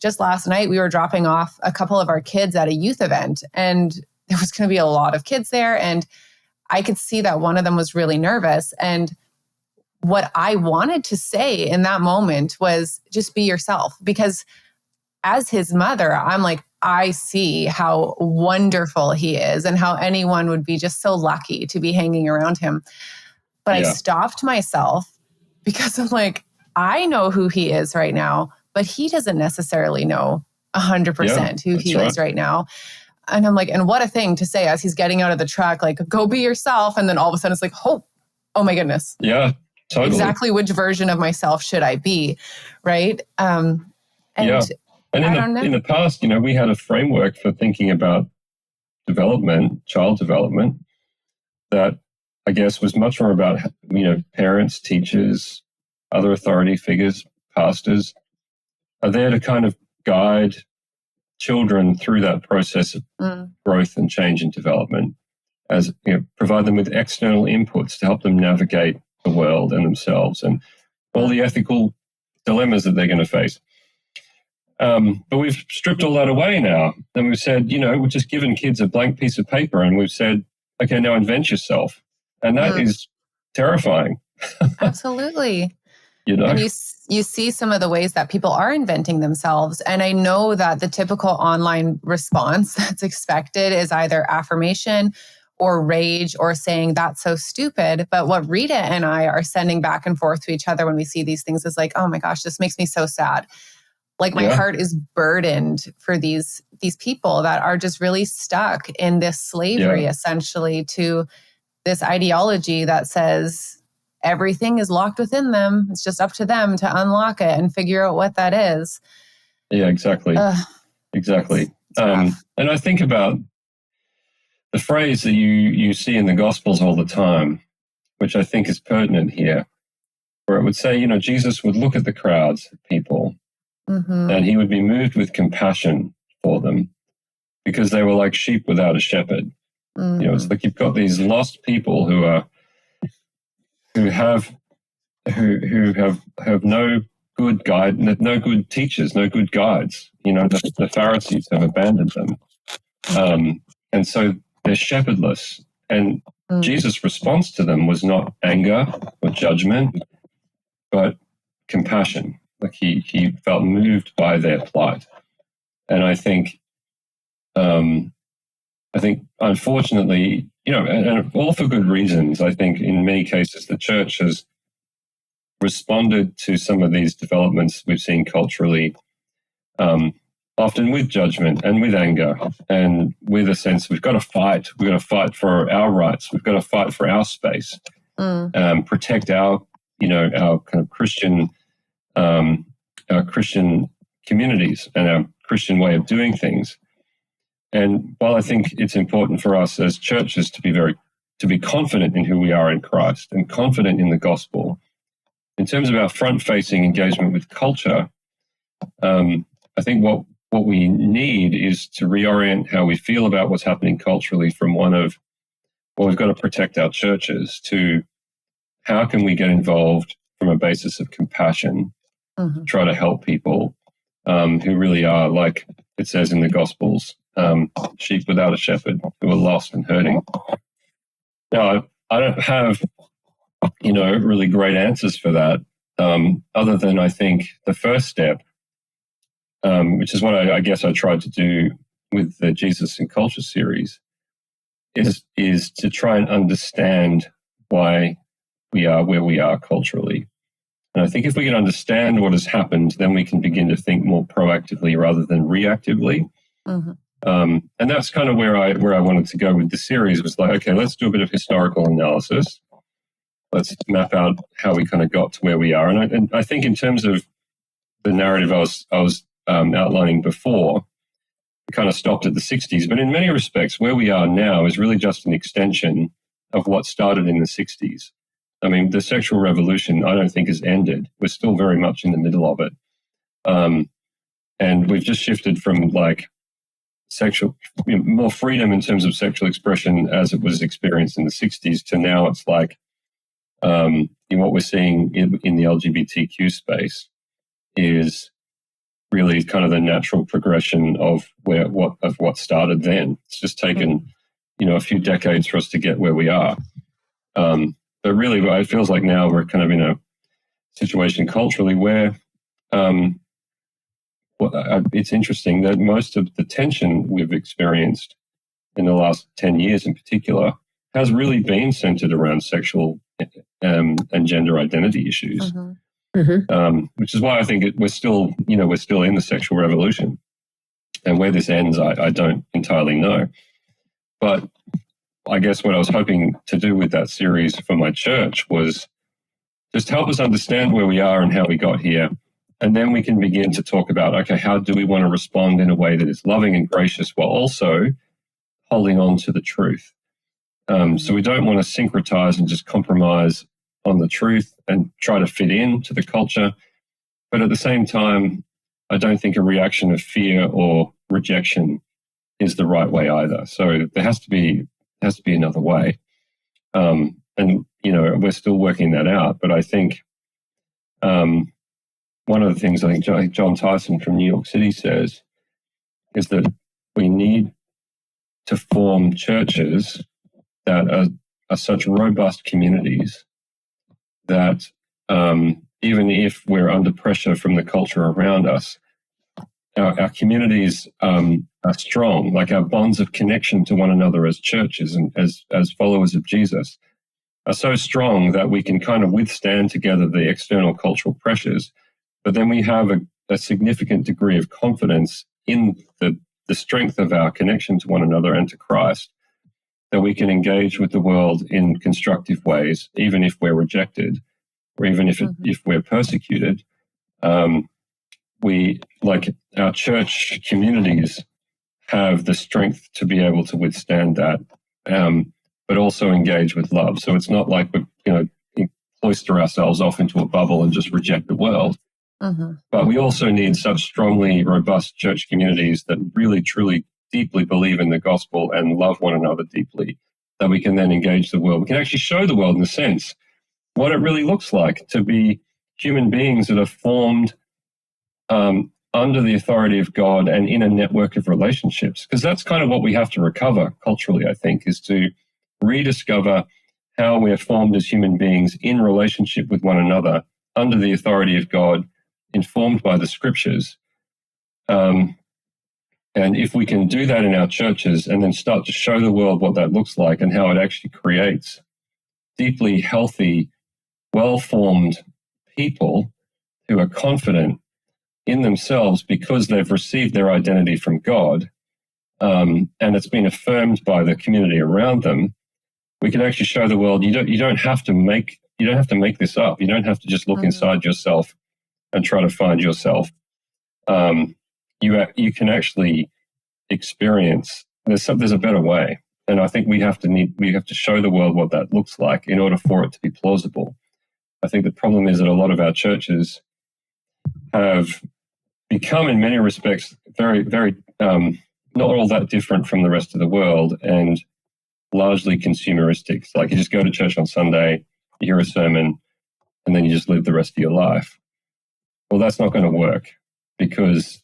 Just last night, we were dropping off a couple of our kids at a youth event, and there was going to be a lot of kids there. And I could see that one of them was really nervous. And what I wanted to say in that moment was just be yourself. Because as his mother, I'm like, I see how wonderful he is and how anyone would be just so lucky to be hanging around him. But I stopped myself because I'm like, I know who he is right now, but he doesn't necessarily know 100% who he is right now. And I'm like, and what a thing to say as he's getting out of the truck, go be yourself. And then all of a sudden it's like, oh my goodness. Yeah, totally. Exactly which version of myself should I be? Right. And in the past, we had a framework for thinking about development, child development, that I guess was much more about, parents, teachers, other authority figures, pastors are there to kind of guide children through that process of growth and change and development, as provide them with external inputs to help them navigate the world and themselves and all the ethical dilemmas that they're going to face. But we've stripped all that away now. And we've said, we've just given kids a blank piece of paper and we've said, okay, now invent yourself. And that is terrifying. Absolutely. And you see some of the ways that people are inventing themselves. And I know that the typical online response that's expected is either affirmation or rage or saying that's so stupid. But what Rita and I are sending back and forth to each other when we see these things is like, oh my gosh, this makes me so sad. Like my heart is burdened for these people that are just really stuck in this slavery, essentially, to this ideology that says everything is locked within them. It's just up to them to unlock it and figure out what that is. Yeah, exactly. Exactly. And I think about the phrase that you see in the Gospels all the time, which I think is pertinent here, where it would say, Jesus would look at the crowds of people and he would be moved with compassion for them because they were like sheep without a shepherd. It's like you've got these lost people who have no good guide, no good teachers, no good guides. The Pharisees have abandoned them. And so they're shepherdless. And Jesus' response to them was not anger or judgment, but compassion. Like he felt moved by their plight. And I think unfortunately, and all for good reasons, I think in many cases the church has responded to some of these developments we've seen culturally, often with judgment and with anger and with a sense we've got to fight. We've got to fight for our rights. We've got to fight for our space, protect our kind of Christian, our Christian communities and our Christian way of doing things. And while I think it's important for us as churches to be confident in who we are in Christ and confident in the gospel, in terms of our front-facing engagement with culture, I think what we need is to reorient how we feel about what's happening culturally from one of, well, we've got to protect our churches, to how can we get involved from a basis of compassion, try to help people who really are, like it says in the Gospels, sheep without a shepherd, who are lost and hurting. Now, I don't have, really great answers for that, other than I think the first step, which is what I guess I tried to do with the Jesus and Culture series, is to try and understand why we are where we are culturally. And I think if we can understand what has happened, then we can begin to think more proactively rather than reactively. And that's kind of where I wanted to go with the series, was like, okay, let's do a bit of historical analysis. Let's map out how we kind of got to where we are. And I think in terms of the narrative I was outlining before, we kind of stopped at the 60s. But in many respects, where we are now is really just an extension of what started in the 60s. I mean, the sexual revolution, I don't think has ended. We're still very much in the middle of it. And we've just shifted from like more freedom in terms of sexual expression as it was experienced in the 60s to now it's like what we're seeing in the LGBTQ space is really kind of the natural progression of what started then. It's just taken, a few decades for us to get where we are. But really, it feels like now we're kind of in a situation culturally where it's interesting that most of the tension we've experienced in the last 10 years in particular has really been centered around sexual and gender identity issues, which is why I think we're still in the sexual revolution. And where this ends, I don't entirely know. But I guess what I was hoping to do with that series for my church was just help us understand where we are and how we got here. And then we can begin to talk about, okay, how do we want to respond in a way that is loving and gracious while also holding on to the truth? So we don't want to syncretize and just compromise on the truth and try to fit in to the culture. But at the same time, I don't think a reaction of fear or rejection is the right way either. So there has to be another way. And, we're still working that out. But I think one of the things I think John Tyson from New York City says is that we need to form churches that are such robust communities that even if we're under pressure from the culture around us, our communities are strong, like our bonds of connection to one another as churches and as followers of Jesus are so strong that we can kind of withstand together the external cultural pressures. But then we have a significant degree of confidence in the strength of our connection to one another and to Christ, that we can engage with the world in constructive ways, even if we're rejected or even if we're persecuted. We, like our church communities, have the strength to be able to withstand that, but also engage with love. So it's not like we, cloister ourselves off into a bubble and just reject the world. But we also need such strongly robust church communities that really, truly, deeply believe in the gospel and love one another deeply, that we can then engage the world. We can actually show the world, in a sense, what it really looks like to be human beings that are formed under the authority of God and in a network of relationships. Because that's kind of what we have to recover culturally, I think, is to rediscover how we're formed as human beings in relationship with one another under the authority of God, informed by the scriptures. And if we can do that in our churches and then start to show the world what that looks like and how it actually creates deeply healthy, well-formed people who are confident in themselves because they've received their identity from God, and it's been affirmed by the community around them, we can actually show the world you don't have to make this up. You don't have to just look inside yourself and try to find yourself. You can actually experience there's a better way, and I think we have to show the world what that looks like in order for it to be plausible. I think the problem is that a lot of our churches have become, in many respects, very, very not all that different from the rest of the world and largely consumeristic. It's like you just go to church on Sunday, you hear a sermon, and then you just live the rest of your life. Well, that's not going to work because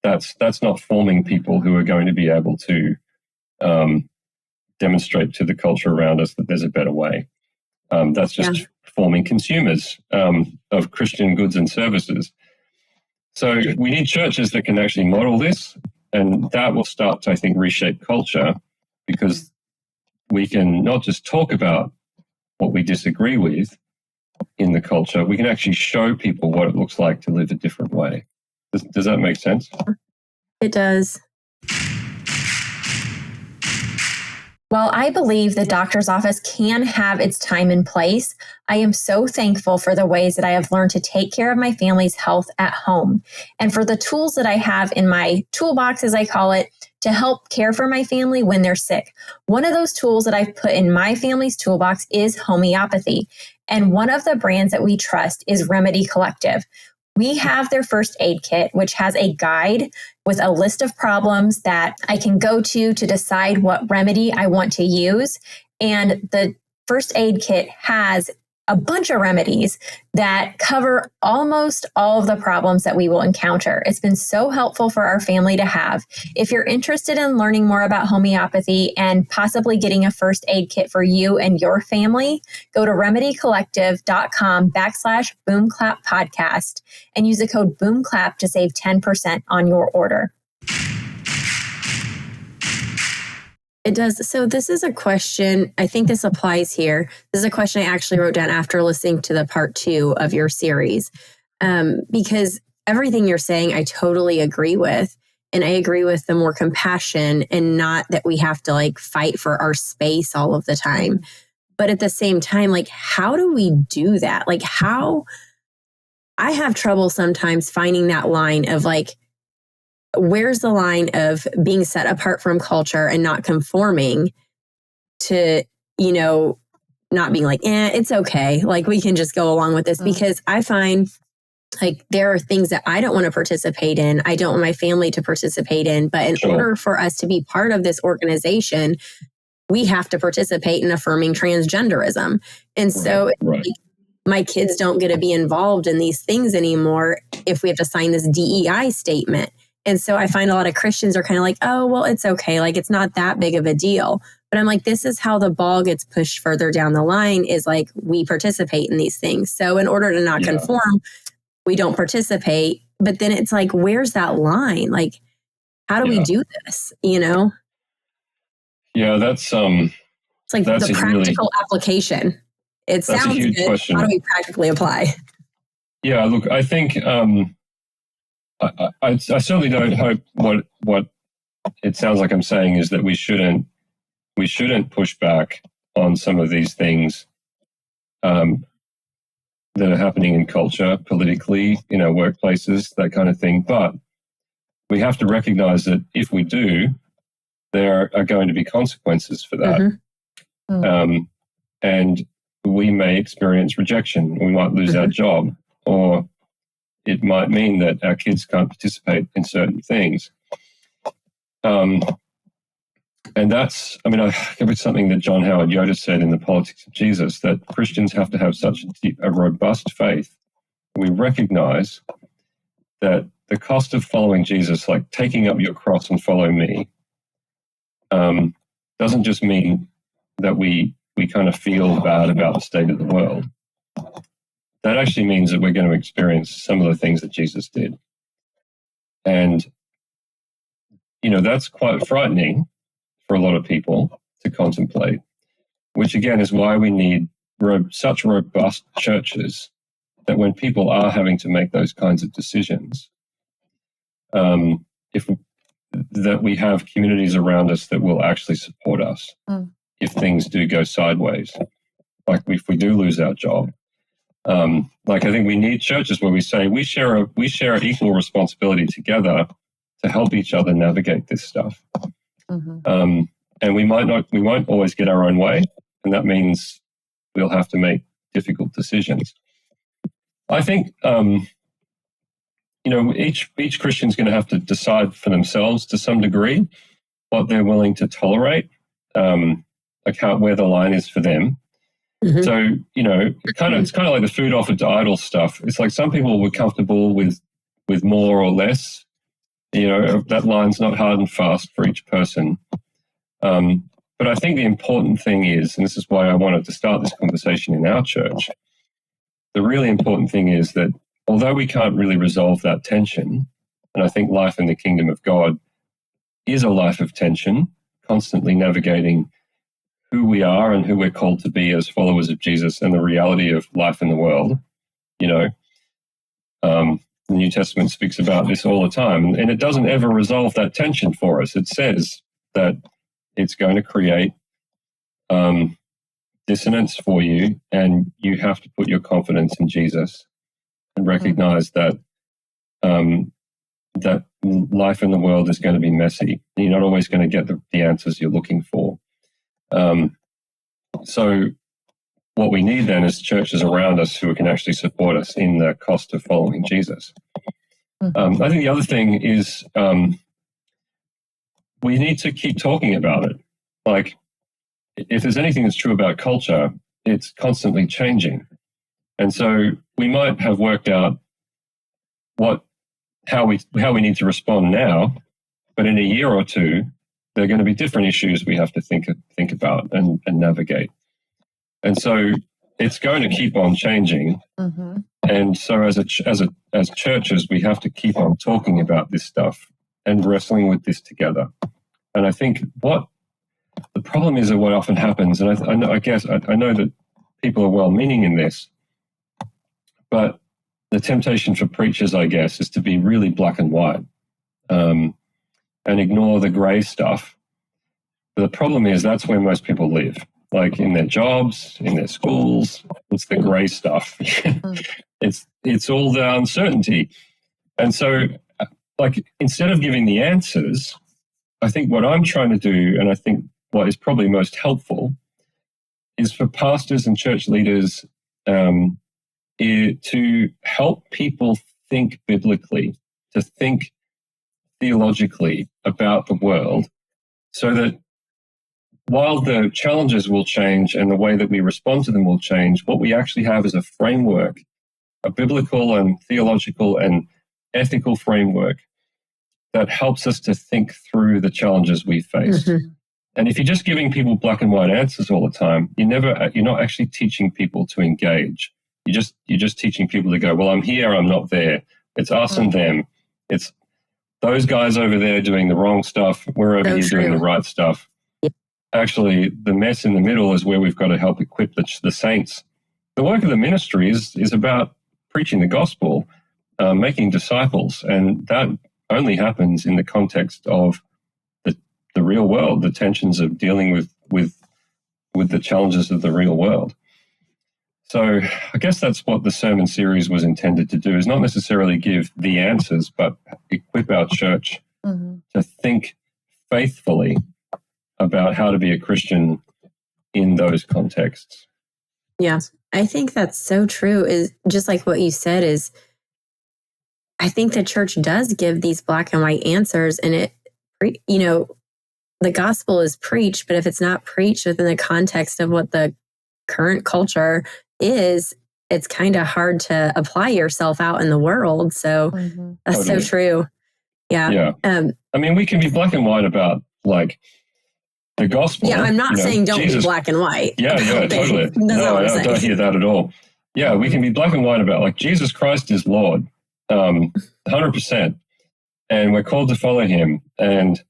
that's not forming people who are going to be able to demonstrate to the culture around us that there's a better way. That's just forming consumers of Christian goods and services. So we need churches that can actually model this, and that will start to, I think, reshape culture, because we can not just talk about what we disagree with in the culture, we can actually show people what it looks like to live a different way. Does that make sense? It does. While I believe the doctor's office can have its time and place, I am so thankful for the ways that I have learned to take care of my family's health at home, and for the tools that I have in my toolbox, as I call it, to help care for my family when they're sick. One of those tools that I've put in my family's toolbox is homeopathy, and one of the brands that we trust is Remedy Collective. We have their first aid kit, which has a guide with a list of problems that I can go to decide what remedy I want to use. And the first aid kit has a bunch of remedies that cover almost all of the problems that we will encounter. It's been so helpful for our family to have. If you're interested in learning more about homeopathy and possibly getting a first aid kit for you and your family, go to remedycollective.com/BOOMCLAP podcast and use the code BOOMCLAP to save 10% on your order. It does. So this is a question, I think this applies here. This is a question I actually wrote down after listening to the part 2 of your series, because everything you're saying, I totally agree with. And I agree with the more compassion and not that we have to fight for our space all of the time. But at the same time, how do we do that? How I have trouble sometimes finding that line of where's the line of being set apart from culture and not conforming to, not being it's okay. We can just go along with this, because I find there are things that I don't want to participate in. I don't want my family to participate in, but in order for us to be part of this organization, we have to participate in affirming transgenderism. And so my kids don't get to be involved in these things anymore if we have to sign this DEI statement. And so I find a lot of Christians are kind of like, oh, well, it's okay. Like, it's not that big of a deal. But I'm like, this is how the ball gets pushed further down the line, is like, we participate in these things. So in order to not conform, we don't participate. But then it's like, where's that line? Like, how do we do this? You know? Yeah, that's it's like that's the practical application. It sounds a huge good. question. How do we practically apply? Yeah, look, I think I certainly don't hope what it sounds like I'm saying is that we shouldn't push back on some of these things that are happening in culture, politically, in our workplaces, that kind of thing. But we have to recognize that if we do, there are going to be consequences for that. And we may experience rejection. We might lose our job, or it might mean that our kids can't participate in certain things. And that's, I mean, I think it's something that John Howard Yoder said in The Politics of Jesus, that Christians have to have such a robust faith. We recognize that the cost of following Jesus, like taking up your cross and follow me, doesn't just mean that we kind of feel bad about the state of the world. That actually means that we're going to experience some of the things that Jesus did. And, you know, that's quite frightening for a lot of people to contemplate, which again is why we need such robust churches, that when people are having to make those kinds of decisions, that we have communities around us that will actually support us if things do go sideways, like if we do lose our job. Like, I think we need churches where we say we share an equal responsibility together to help each other navigate this stuff. And we won't always get our own way, and that means we'll have to make difficult decisions. I think each Christian's going to have to decide for themselves to some degree what they're willing to tolerate, where the line is for them. So, you know, it's kind of like the food offered to idols stuff. It's like some people were comfortable with more or less. You know, that line's not hard and fast for each person. But I think the important thing is, and this is why I wanted to start this conversation in our church, the really important thing is that although we can't really resolve that tension, and I think life in the kingdom of God is a life of tension, constantly navigating who we are and who we're called to be as followers of Jesus and the reality of life in the world. You know, the New Testament speaks about this all the time, and it doesn't ever resolve that tension for us. It says that it's going to create dissonance for you, and you have to put your confidence in Jesus and recognize that that life in the world is going to be messy. You're not always going to get the answers you're looking for. So what we need then is churches around us who can actually support us in the cost of following Jesus. I think the other thing is we need to keep talking about it. Like, if there's anything that's true about culture, it's constantly changing. And so we might have worked out how we need to respond now, but in a year or two, there are going to be different issues we have to think about and navigate. And so it's going to keep on changing. And so as churches, we have to keep on talking about this stuff and wrestling with this together. And I think what the problem is, or what often happens, and I know that people are well-meaning in this, but the temptation for preachers, I guess, is to be really black and white and ignore the grey stuff. But the problem is that's where most people live, like in their jobs, in their schools. It's the grey stuff. It's all the uncertainty. And so, like, instead of giving the answers, I think what I'm trying to do, and I think what is probably most helpful, is for pastors and church leaders to help people think biblically, to think theologically about the world, so that while the challenges will change and the way that we respond to them will change, what we actually have is a framework, a biblical and theological and ethical framework that helps us to think through the challenges we face. Mm-hmm. And if you're just giving people black and white answers all the time, you're not actually teaching people to engage. You're just teaching people to go, well, I'm here, I'm not there. It's us and them. It's those guys over there doing the wrong stuff. We're over here doing the right stuff. Actually, the mess in the middle is where we've got to help equip the saints. The work of the ministry is about preaching the gospel, making disciples, and that only happens in the context of the real world, the tensions of dealing with the challenges of the real world. So I guess that's what the sermon series was intended to do, is not necessarily give the answers, but equip our church to think faithfully about how to be a Christian in those contexts. Yeah, I think that's so true. Is just like what you said, is I think the church does give these black and white answers, and the gospel is preached, but if it's not preached within the context of what the current culture is, it's kind of hard to apply yourself out in the world. So that's totally. So true. Yeah. I mean, we can be black and white about like the gospel. Yeah, I'm not saying don't be black and white. Yeah, totally. No, I don't hear that at all. Yeah, we can be black and white about like Jesus Christ is Lord, 100%. And we're called to follow him. And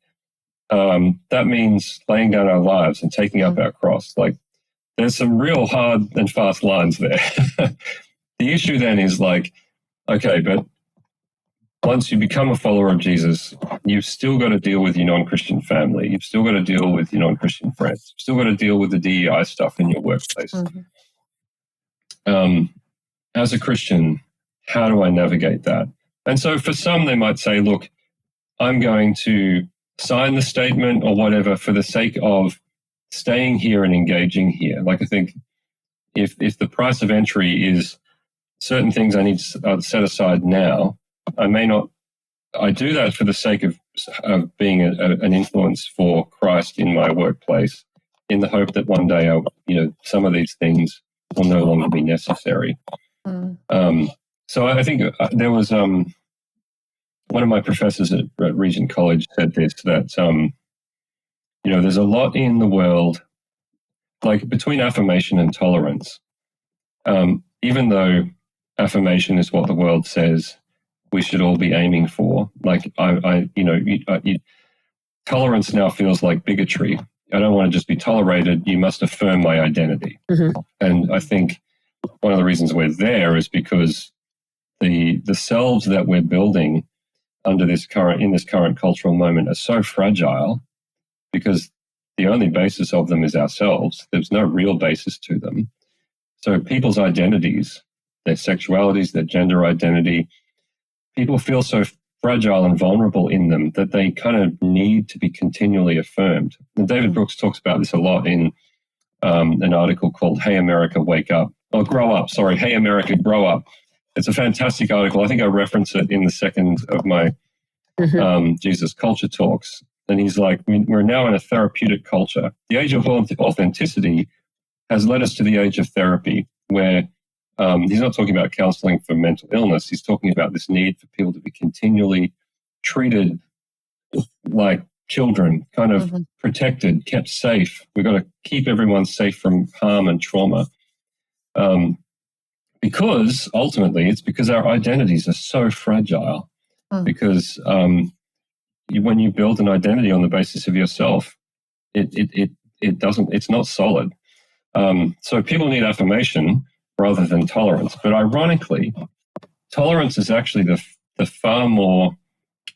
that means laying down our lives and taking up our cross. Like, there's some real hard and fast lines there. The issue then is like, okay, but once you become a follower of Jesus, you've still got to deal with your non-Christian family. You've still got to deal with your non-Christian friends. You've still got to deal with the DEI stuff in your workplace. As a Christian, how do I navigate that? And so for some, they might say, look, I'm going to sign the statement or whatever for the sake of staying here and engaging here. Like, I think if the price of entry is certain things I need to set aside now, I do that for the sake of being an influence for Christ in my workplace, in the hope that one day, some of these things will no longer be necessary. So I think there was one of my professors at Regent College said this, that there's a lot in the world, like between affirmation and tolerance. Even though affirmation is what the world says we should all be aiming for, like tolerance now feels like bigotry. I don't want to just be tolerated. You must affirm my identity. And I think one of the reasons we're there is because the selves that we're building in this current cultural moment are so fragile, because the only basis of them is ourselves. There's no real basis to them. So people's identities, their sexualities, their gender identity, people feel so fragile and vulnerable in them that they kind of need to be continually affirmed. And David Brooks talks about this a lot in an article called Hey America, Wake Up. Oh, Grow Up, sorry. Hey America, Grow Up. It's a fantastic article. I think I reference it in the second of my Jesus Culture Talks. And he's like, we're now in a therapeutic culture. The age of authenticity has led us to the age of therapy, where he's not talking about counseling for mental illness. He's talking about this need for people to be continually treated like children, kind of protected, kept safe. We've got to keep everyone safe from harm and trauma. Because ultimately it's because our identities are so fragile. Because when you build an identity on the basis of yourself, it's not solid. So people need affirmation rather than tolerance. But ironically, tolerance is actually the far more,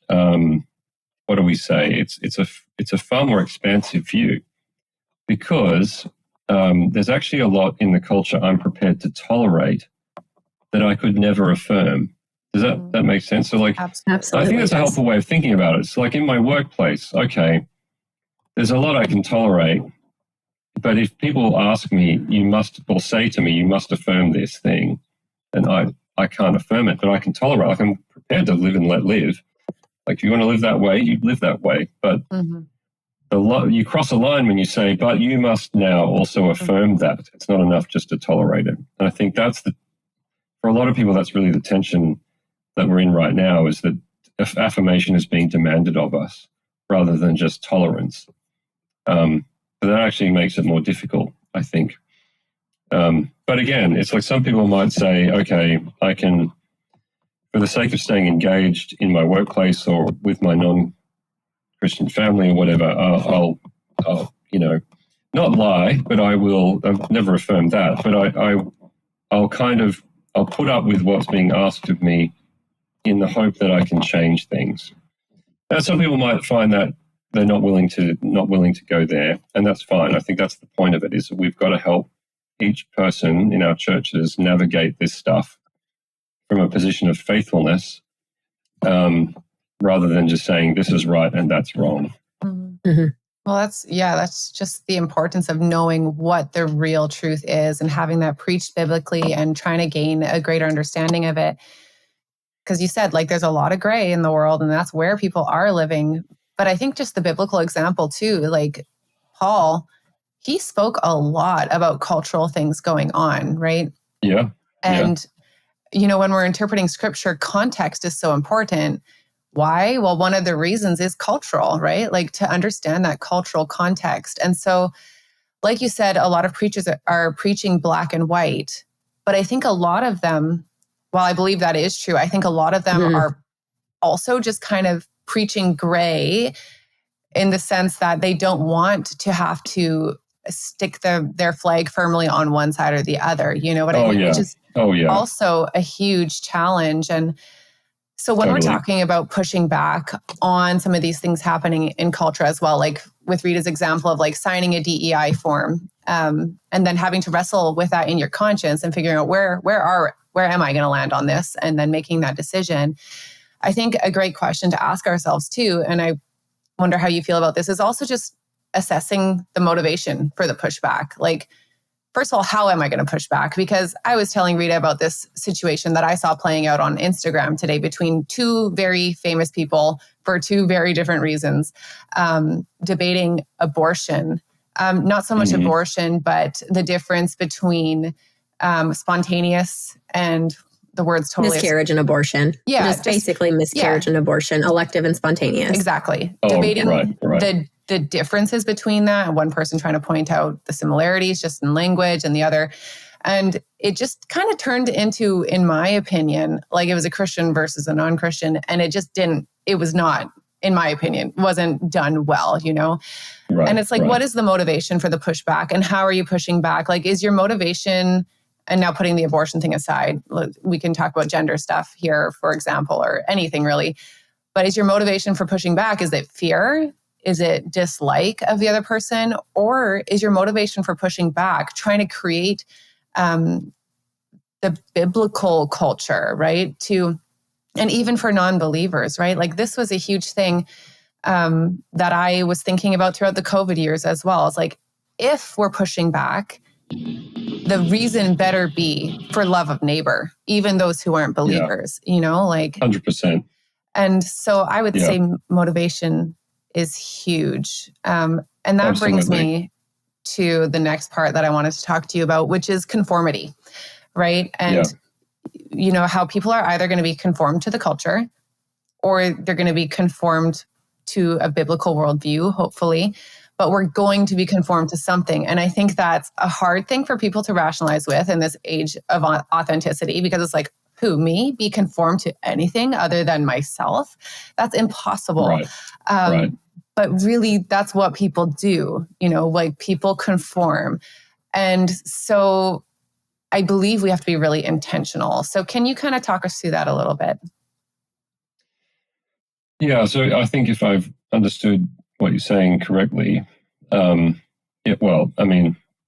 what do we say? It's a far more expansive view, because there's actually a lot in the culture I'm prepared to tolerate that I could never affirm. Does that make sense? So like, absolutely. I think that's a helpful way of thinking about it. It's like in my workplace, okay, there's a lot I can tolerate, but if people ask me, or say to me, you must affirm this thing, and I can't affirm it, but I can tolerate. Like, I'm prepared to live and let live. Like, if you want to live that way, you live that way. But you cross a line when you say, but you must now also affirm that. It's not enough just to tolerate it. And I think for a lot of people, that's really the tension that we're in right now, is that affirmation is being demanded of us rather than just tolerance. But that actually makes it more difficult, I think. But again, it's like some people might say, okay, I can, for the sake of staying engaged in my workplace or with my non-Christian family or whatever, I'll not lie, but I've never affirmed that, but I'll put up with what's being asked of me in the hope that I can change things. Now, some people might find that they're not willing to go there, and that's fine. I think that's the point of it, is that we've got to help each person in our churches navigate this stuff from a position of faithfulness, rather than just saying this is right and that's wrong. Mm-hmm. Well, that's just the importance of knowing what the real truth is and having that preached biblically and trying to gain a greater understanding of it. Because you said, like, there's a lot of gray in the world, and that's where people are living. But I think just the biblical example too, like Paul, he spoke a lot about cultural things going on, right? Yeah. And, when we're interpreting scripture, context is so important. Why? Well, one of the reasons is cultural, right? Like, to understand that cultural context. And so, like you said, a lot of preachers are preaching black and white, but I think a lot of them, while I believe that is true, I think a lot of them are also just kind of preaching gray, in the sense that they don't want to have to stick their flag firmly on one side or the other. You know what I mean? Yeah. Which is also a huge challenge. And so when we're talking about pushing back on some of these things happening in culture as well, like with Rita's example of like signing a DEI form, and then having to wrestle with that in your conscience and figuring out where am I going to land on this, and then making that decision. I think a great question to ask ourselves too, and I wonder how you feel about this, is also just assessing the motivation for the pushback. Like, first of all, how am I going to push back? Because I was telling Rita about this situation that I saw playing out on Instagram today between two very famous people for two very different reasons, debating abortion. Not so much abortion, but the difference between spontaneous and the words totally... miscarriage and abortion. Yeah. Just basically miscarriage and abortion, elective and spontaneous. Exactly. Debating the differences between that, and one person trying to point out the similarities just in language and the other. And it just kind of turned into, in my opinion, like it was a Christian versus a non-Christian. And it was not, in my opinion, wasn't done well, Right, and it's like, what is the motivation for the pushback, and how are you pushing back? Like, is your motivation... And now putting the abortion thing aside, we can talk about gender stuff here, for example, or anything really. But is your motivation for pushing back, is it fear? Is it dislike of the other person? Or is your motivation for pushing back trying to create the biblical culture, right? And even for non-believers, right? Like, this was a huge thing that I was thinking about throughout the COVID years as well. It's like, if we're pushing back, the reason better be for love of neighbor, even those who aren't believers, like 100%. And so I would say motivation is huge. And that brings me to the next part that I wanted to talk to you about, which is conformity, right? And how people are either going to be conformed to the culture, or they're going to be conformed to a biblical worldview, hopefully. But we're going to be conformed to something. And I think that's a hard thing for people to rationalize with in this age of authenticity, because it's like, who, me? Be conformed to anything other than myself? That's impossible. Right. But really, that's what people do, like people conform. And so I believe we have to be really intentional. So can you kind of talk us through that a little bit? Yeah, so I think if I've understood what you're saying correctly,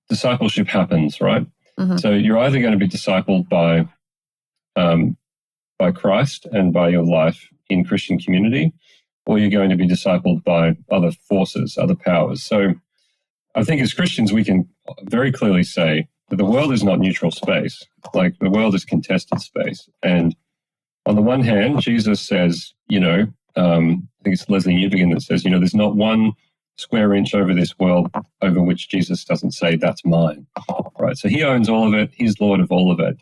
discipleship happens, right? Mm-hmm. So you're either going to be discipled by Christ and by your life in Christian community, or you're going to be discipled by other forces, other powers. So I think as Christians, we can very clearly say that the world is not neutral space. Like, the world is contested space. And on the one hand, Jesus says, I think it's Leslie Newbegin that says, there's not one square inch over this world over which Jesus doesn't say that's mine, right? So he owns all of it. He's Lord of all of it.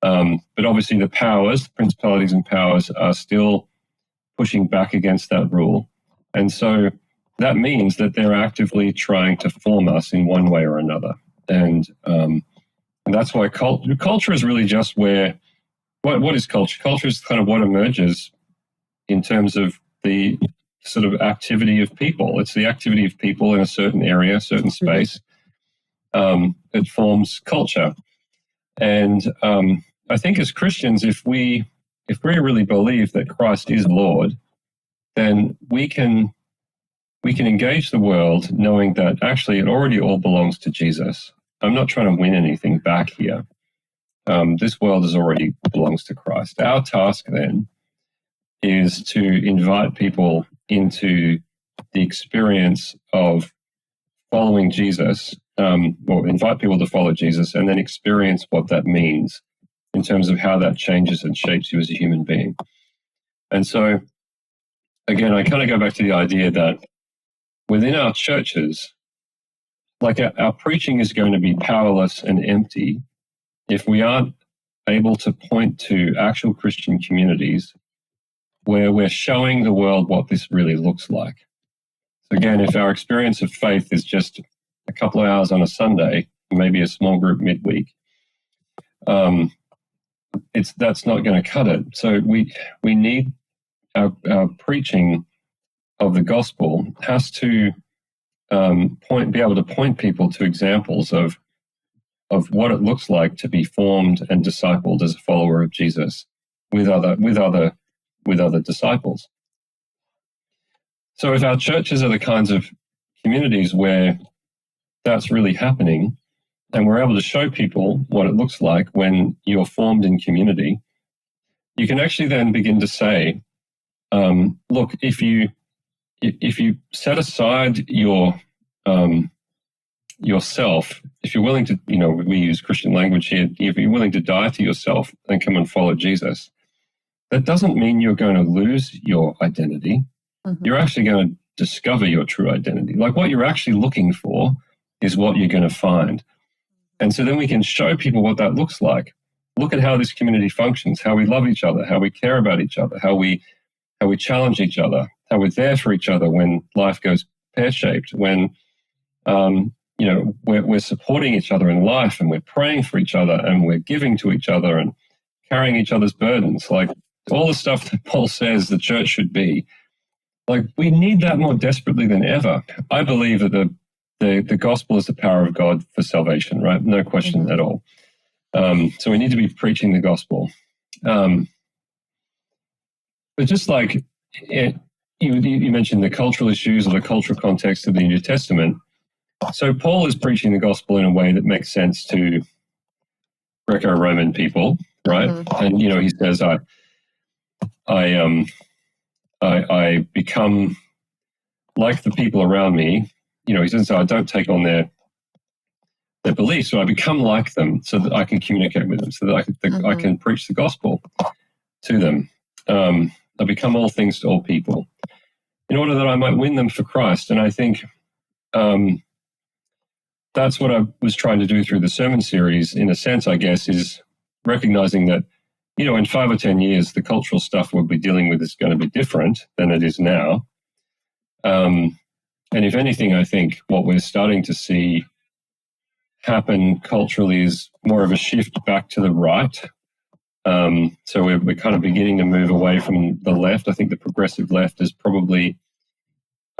But obviously the powers, principalities and powers are still pushing back against that rule. And so that means that they're actively trying to form us in one way or another. And that's why culture is really just where, what is culture? Culture is kind of what emerges in terms of the sort of activity of people. It's the activity of people in a certain area, a certain space. It forms culture. And I think as Christians, if we really believe that Christ is Lord, then we can engage the world knowing that actually it already all belongs to Jesus. I'm not trying to win anything back here. This world already belongs to Christ. Our task then is to invite people into the experience of following Jesus, or invite people to follow Jesus and then experience what that means in terms of how that changes and shapes you as a human being. And so, again, I kind of go back to the idea that within our churches, like our preaching is going to be powerless and empty if we aren't able to point to actual Christian communities where we're showing the world what this really looks like. So again, if our experience of faith is just a couple of hours on a Sunday, maybe a small group midweek, that's not going to cut it. So we need our preaching of the gospel has to be able to point people to examples of what it looks like to be formed and discipled as a follower of Jesus with other disciples. So if our churches are the kinds of communities where that's really happening, and we're able to show people what it looks like when you're formed in community, you can actually then begin to say, look, if you set aside yourself, if you're willing to, we use Christian language here, if you're willing to die to yourself and come and follow Jesus, that doesn't mean you're going to lose your identity. Mm-hmm. You're actually going to discover your true identity. Like what you're actually looking for is what you're going to find. And so then we can show people what that looks like. Look at how this community functions, how we love each other, how we care about each other, how we challenge each other, how we're there for each other when life goes pear-shaped, when we're supporting each other in life and we're praying for each other and we're giving to each other and carrying each other's burdens. Like all the stuff that Paul says the church should be. Like we need that more desperately than ever. I believe that the gospel is the power of God for salvation, right? No question at all. So we need to be preaching the gospel. But just like you mentioned the cultural issues or the cultural context of the New Testament. So Paul is preaching the gospel in a way that makes sense to Greco-Roman people, right? Mm-hmm. And he says, I become like the people around me. He says, I don't take on their beliefs, so I become like them so that I can communicate with them, so that I can preach the gospel to them. I become all things to all people in order that I might win them for Christ. And I think that's what I was trying to do through the sermon series, in a sense, I guess, is recognizing that, in 5 or 10 years, the cultural stuff we'll be dealing with is going to be different than it is now. And if anything, I think what we're starting to see happen culturally is more of a shift back to the right. So we're kind of beginning to move away from the left. I think the progressive left is probably,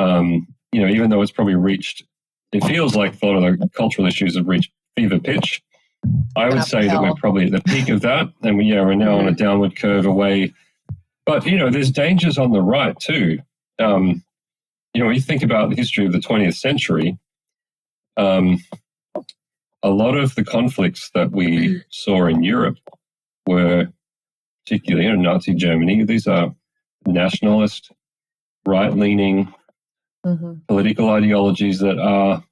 even though it's probably reached, it feels like a lot of the cultural issues have reached fever pitch. I would say that we're probably at the peak of that, and we're now on a downward curve away. But, there's dangers on the right too. When you think about the history of the 20th century, a lot of the conflicts that we saw in Europe were, particularly in Nazi Germany, these are nationalist, right-leaning political ideologies that are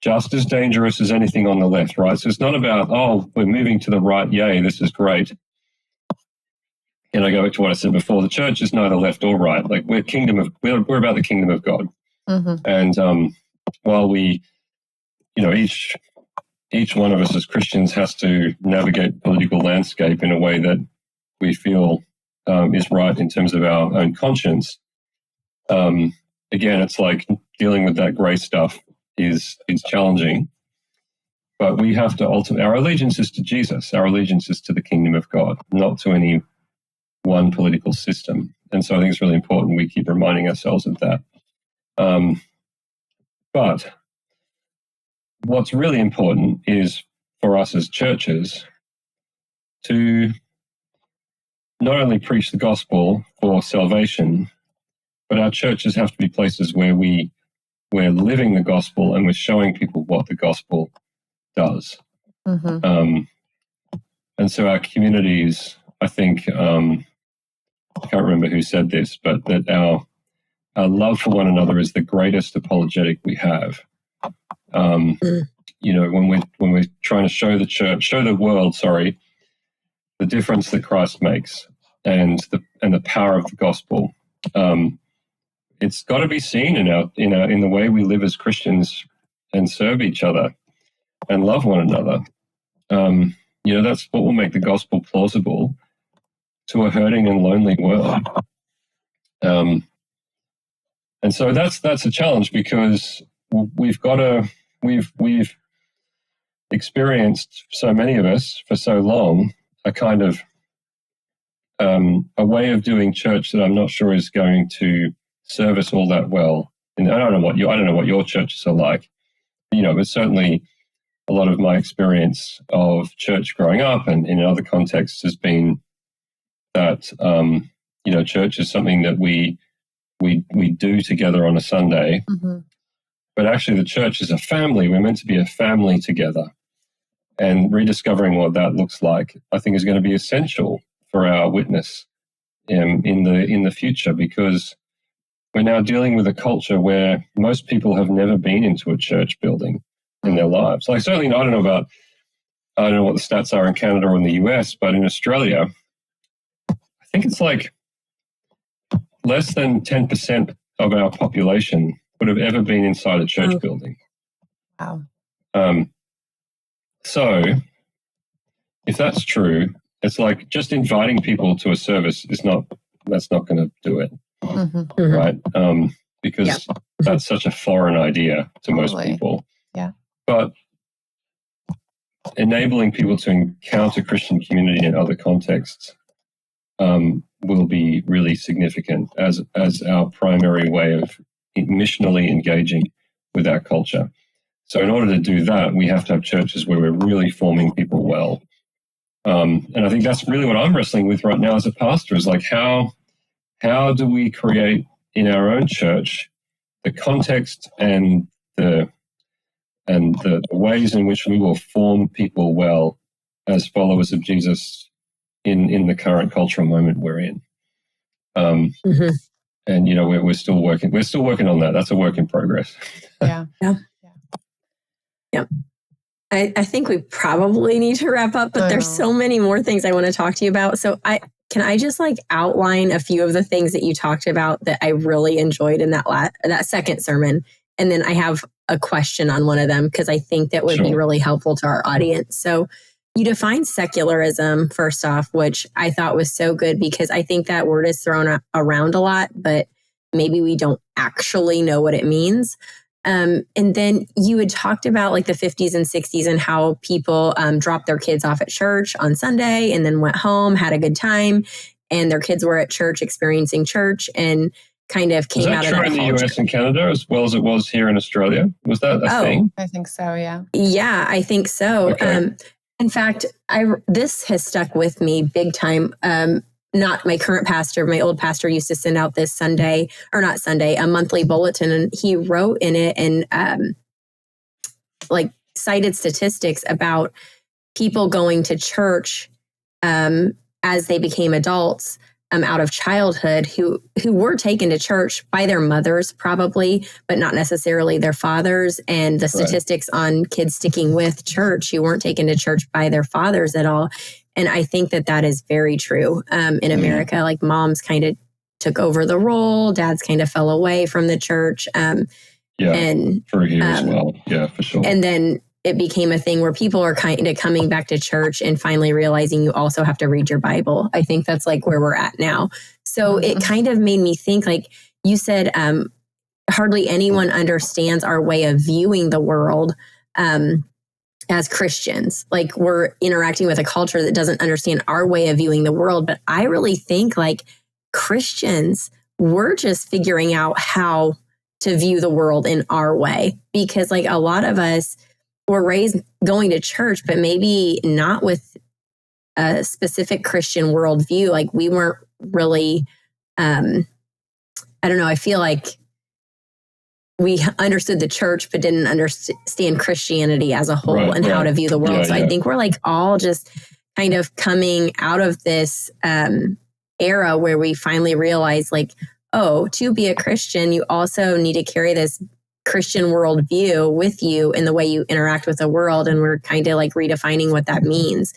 just as dangerous as anything on the left, right? So it's not about, we're moving to the right, yay, this is great. And I go back to what I said before, the church is neither left or right. Like we're about the kingdom of God. And while we, each one of us as Christians has to navigate the political landscape in a way that we feel is right in terms of our own conscience. Again, it's like dealing with that grey stuff is challenging. But we have to our allegiance is to Jesus. Our allegiance is to the kingdom of God, not to any one political system. And so I think it's really important we keep reminding ourselves of that. But what's really important is for us as churches to not only preach the gospel for salvation, but our churches have to be places where we're living the gospel and we're showing people what the gospel does. And so our communities, I think, I can't remember who said this, but that our love for one another is the greatest apologetic we have. When we're trying to show the world, the difference that Christ makes and the power of the gospel. It's got to be seen in the way we live as Christians and serve each other and love one another. That's what will make the gospel plausible to a hurting and lonely world. And so that's a challenge because we've experienced, so many of us for so long, a kind of a way of doing church that I'm not sure is going to serve us all that well. And I don't know what your churches are like, but certainly a lot of my experience of church growing up and in other contexts has been that church is something that we do together on a Sunday. But actually the church is a family. We're meant to be a family together. And rediscovering what that looks like, I think, is going to be essential for our witness in the future, because we're now dealing with a culture where most people have never been into a church building in their lives. Like, certainly, I don't know what the stats are in Canada or in the US, but in Australia, I think it's like less than 10% of our population would have ever been inside a church building. Wow. So if that's true, it's like just inviting people to a service that's not going to do it. Right? Because that's such a foreign idea to most people. Yeah. But enabling people to encounter Christian community in other contexts will be really significant as our primary way of missionally engaging with our culture. So in order to do that, we have to have churches where we're really forming people well. And I think that's really what I'm wrestling with right now as a pastor, is like, how do we create in our own church the context and the ways in which we will form people well as followers of Jesus in the current cultural moment we're in. And we're still working on that. That's a work in progress. Yeah. I think we probably need to wrap up, but there's so many more things I want to talk to you about. So can I just outline a few of the things that you talked about that I really enjoyed in that second sermon? And then I have a question on one of them, because I think that would be really helpful to our audience. So you defined secularism first off, which I thought was so good, because I think that word is thrown around a lot, but maybe we don't actually know what it means. And then you had talked about the 50s and 60s and how people dropped their kids off at church on Sunday and then went home, had a good time, and their kids were at church experiencing church and kind of came out of that culture. Was that true in the US and Canada as well as it was here in Australia? Was that a thing? I think so, yeah. Yeah, I think so. Okay. In fact, this has stuck with me big time. Not my current pastor, my old pastor used to send out this a monthly bulletin, and he wrote in it and cited statistics about people going to church as they became adults out of childhood who were taken to church by their mothers probably, but not necessarily their fathers. And the statistics on kids sticking with church who weren't taken to church by their fathers at all. And I think that is very true in America. Moms kind of took over the role. Dads kind of fell away from the church. And for here as well. Yeah, for sure. And then it became a thing where people are kind of coming back to church and finally realizing you also have to read your Bible. I think that's like where we're at now. So it kind of made me think, like you said, hardly anyone understands our way of viewing the world as Christians. Like we're interacting with a culture that doesn't understand our way of viewing the world. But I really think like Christians, we're just figuring out how to view the world in our way, because like a lot of us were raised going to church, but maybe not with a specific Christian worldview. Like we weren't really, I don't know. I feel like we understood the church, but didn't understand Christianity as a whole and how to view the world. So I think we're like all just kind of coming out of this era where we finally realize like, oh, to be a Christian, you also need to carry this Christian worldview with you in the way you interact with the world. And we're kind of like redefining what that means.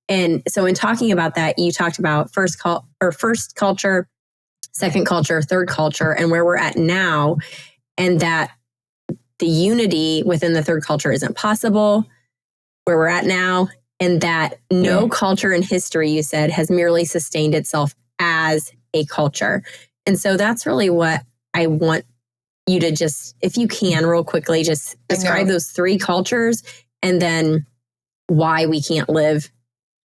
And so in talking about that, you talked about first culture, second culture, third culture, and where we're at now, and that the unity within the third culture isn't possible, where we're at now, and that no culture in history, you said, has merely sustained itself as a culture. And so that's really what I want you to just, if you can, real quickly, just describe those three cultures and then why we can't live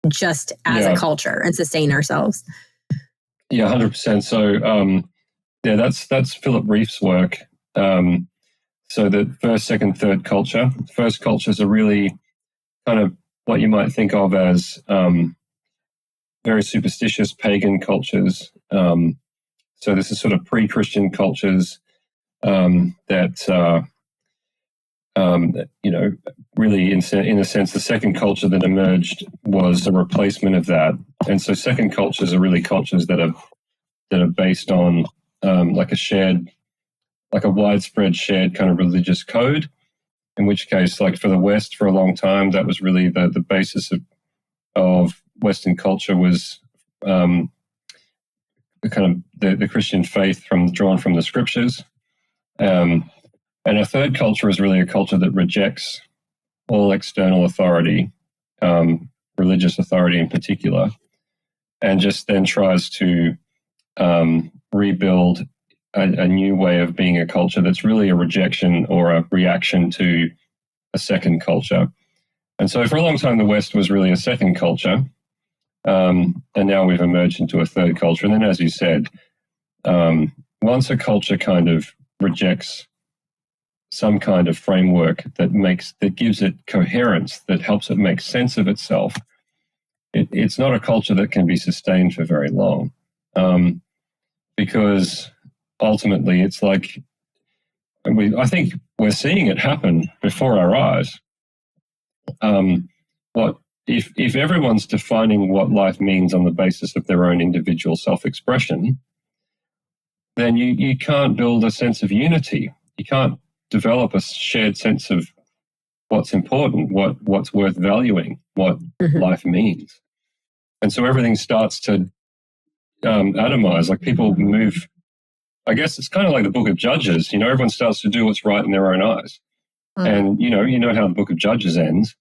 just as a culture and sustain ourselves. Yeah, 100%. So, that's Philip Reef's work. So the first, second, third culture. First cultures are really kind of what you might think of as very superstitious pagan cultures. So this is sort of pre-Christian cultures that really, in a sense, the second culture that emerged was a replacement of that. And so second cultures are really cultures that are based on like a widespread shared kind of religious code. In which case, like for the West, for a long time, that was really the basis of Western culture was the Christian faith drawn from the scriptures. And a third culture is really a culture that rejects all external authority, religious authority in particular, and just then tries to rebuild a new way of being a culture that's really a rejection or a reaction to a second culture. And so for a long time, the West was really a second culture. And now we've emerged into a third culture. And then, as you said, once a culture kind of rejects some kind of framework that gives it coherence, that helps it make sense of itself, it's not a culture that can be sustained for very long. Because ultimately it's like, I think we're seeing it happen before our eyes. If everyone's defining what life means on the basis of their own individual self-expression, then you can't build a sense of unity. You can't develop a shared sense of what's important, what's worth valuing, what life means. And so everything starts to atomize, like people move. I guess it's kind of like the Book of Judges. Everyone starts to do what's right in their own eyes. And you know how the Book of Judges ends.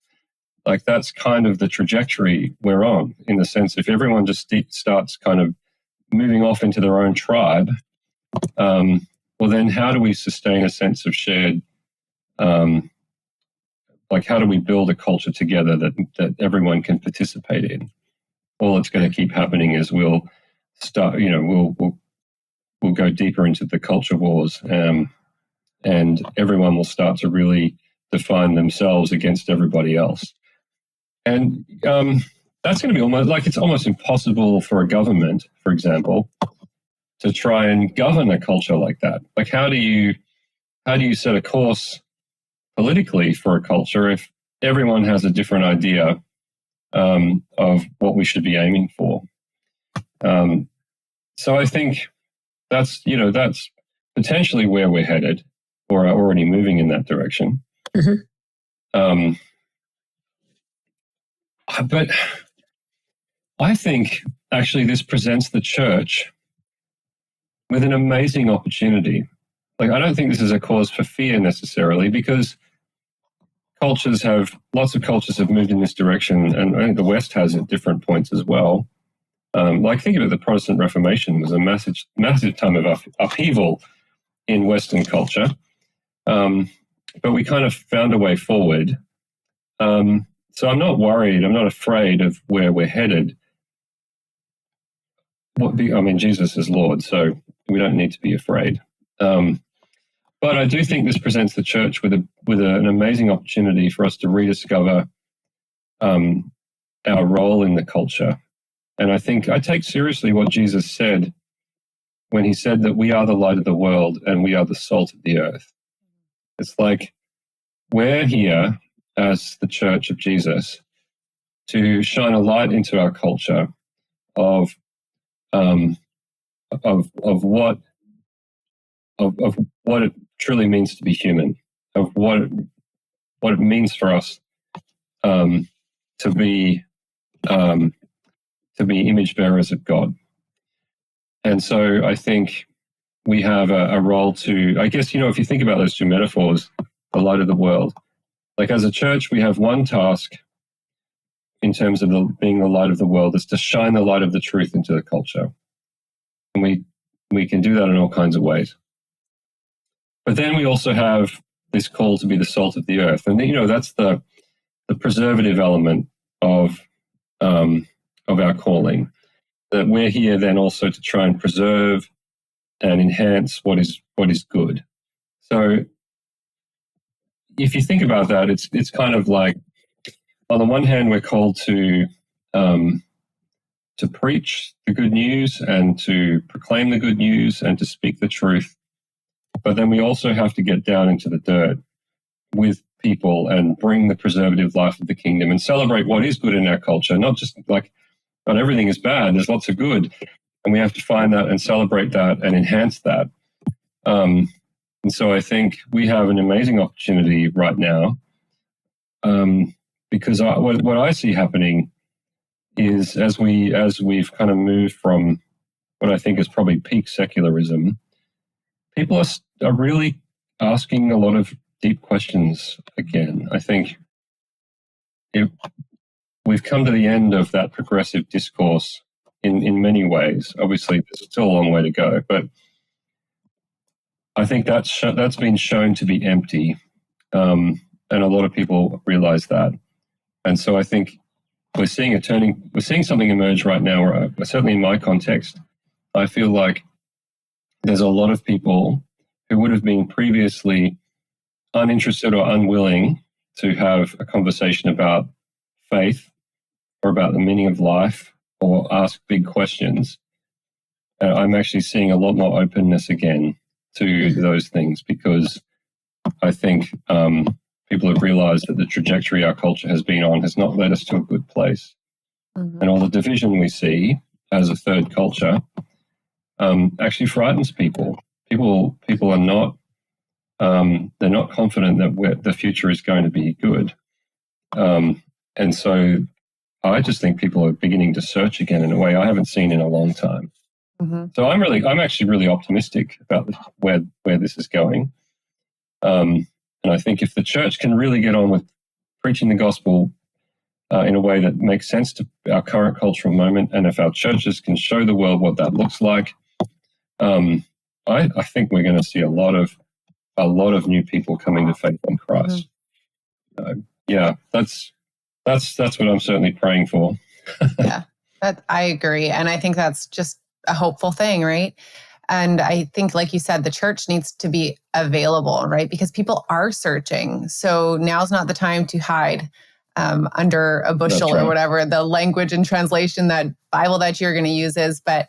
Like that's kind of the trajectory we're on, in the sense if everyone just starts kind of moving off into their own tribe, well then how do we sustain a sense of shared, like how do we build a culture together that everyone can participate in? All that's going to keep happening is we'll start, we'll go deeper into the culture wars, and everyone will start to really define themselves against everybody else. And that's going to be it's almost impossible for a government, for example, to try and govern a culture like that. Like how do you set a course politically for a culture if everyone has a different idea of what we should be aiming for? So I think that's potentially where we're headed, or are already moving in that direction. But I think actually this presents the church with an amazing opportunity. Like, I don't think this is a cause for fear necessarily, because lots of cultures have moved in this direction, and I think the West has at different points as well. Like, think of it, the Protestant Reformation was a massive time of upheaval in Western culture, but we kind of found a way forward. So I'm not worried. I'm not afraid of where we're headed. Jesus is Lord, so we don't need to be afraid. But I do think this presents the church with an amazing opportunity for us to rediscover our role in the culture. And I think I take seriously what Jesus said when he said that we are the light of the world and we are the salt of the earth. It's like we're here as the church of Jesus to shine a light into our culture of what it truly means to be human, of what it means for us to be image bearers of God. And so I think we have a role to, I guess, if you think about those two metaphors, the light of the world, like as a church, we have one task in terms of being the light of the world, is to shine the light of the truth into the culture. And we can do that in all kinds of ways. But then we also have this call to be the salt of the earth. And, that's the preservative element of our calling, that we're here then also to try and preserve and enhance what is good. So if you think about that, it's kind of like, on the one hand, we're called to preach the good news and to proclaim the good news and to speak the truth. But then we also have to get down into the dirt with people and bring the preservative life of the kingdom and celebrate what is good in our culture, not just like, not everything is bad. There's lots of good. And we have to find that and celebrate that and enhance that. And so I think we have an amazing opportunity right now, because what I see happening is as we've kind of moved from what I think is probably peak secularism, people are really asking a lot of deep questions again. I think we've come to the end of that progressive discourse in many ways. Obviously, there's still a long way to go, but I think that's been shown to be empty, and a lot of people realize that. And so I think we're seeing something emerge right now, where certainly in my context, I feel like there's a lot of people who would have been previously uninterested or unwilling to have a conversation about faith or about the meaning of life or ask big questions. I'm actually seeing a lot more openness again to those things, because I think people have realized that the trajectory our culture has been on has not led us to a good place. Mm-hmm. And all the division we see as a third culture actually frightens people. People are not, they're not confident that the future is going to be good. And so I just think people are beginning to search again in a way I haven't seen in a long time. Mm-hmm. So I'm actually really optimistic about where this is going. And I think if the church can really get on with preaching the gospel in a way that makes sense to our current cultural moment, and if our churches can show the world what that looks like, I think we're going to see a lot of new people coming to faith in Christ. Mm-hmm. That's what I'm certainly praying for. Yeah, I agree, and I think that's just a hopeful thing, right? And I think, like you said, the church needs to be available, right? Because people are searching. So now's not the time to hide under a bushel or whatever the language and translation, that Bible that you're going to use is. But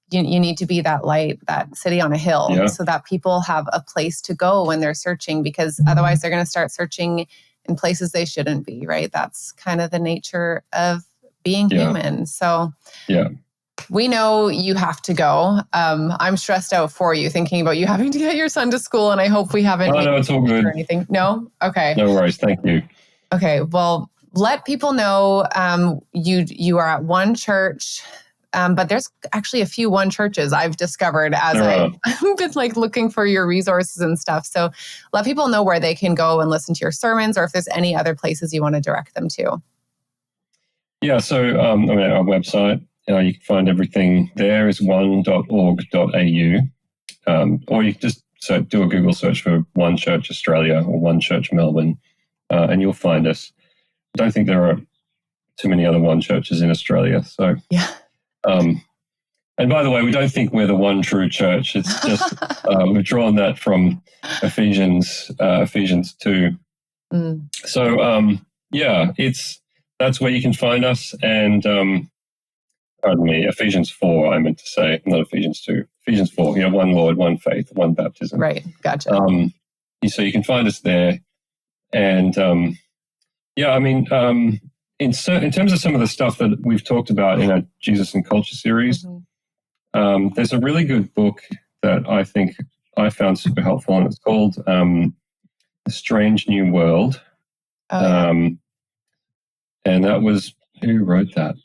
you need to be that light, that city on a hill, so that people have a place to go when they're searching, because otherwise they're going to start searching in places they shouldn't be, right? That's kind of the nature of being human. So we know you have to go. I'm stressed out for you, thinking about you having to get your son to school, and I hope we haven't. Oh, no, it's all good. Or anything. No? Okay. No worries. Thank you. Okay. Well, let people know you are at one church But there's actually a few one churches I've discovered as I've been like looking for your resources and stuff. So let people know where they can go and listen to your sermons, or if there's any other places you want to direct them to. Yeah, so our website, you can find everything there is one.org.au, or you can just do a Google search for One Church Australia or One Church Melbourne, and you'll find us. I don't think there are too many other one churches in Australia. So, yeah. And by the way, we don't think we're the one true church. It's just we've drawn that from Ephesians 2. So, that's where you can find us. And pardon me, Ephesians 4, I meant to say, not Ephesians 2. Ephesians 4, one Lord, one faith, one baptism. Right, gotcha. So you can find us there. And in terms of some of the stuff that we've talked about in our Jesus and Culture series, there's a really good book that I think I found super helpful, and it's called The Strange New World. And that was, who wrote that?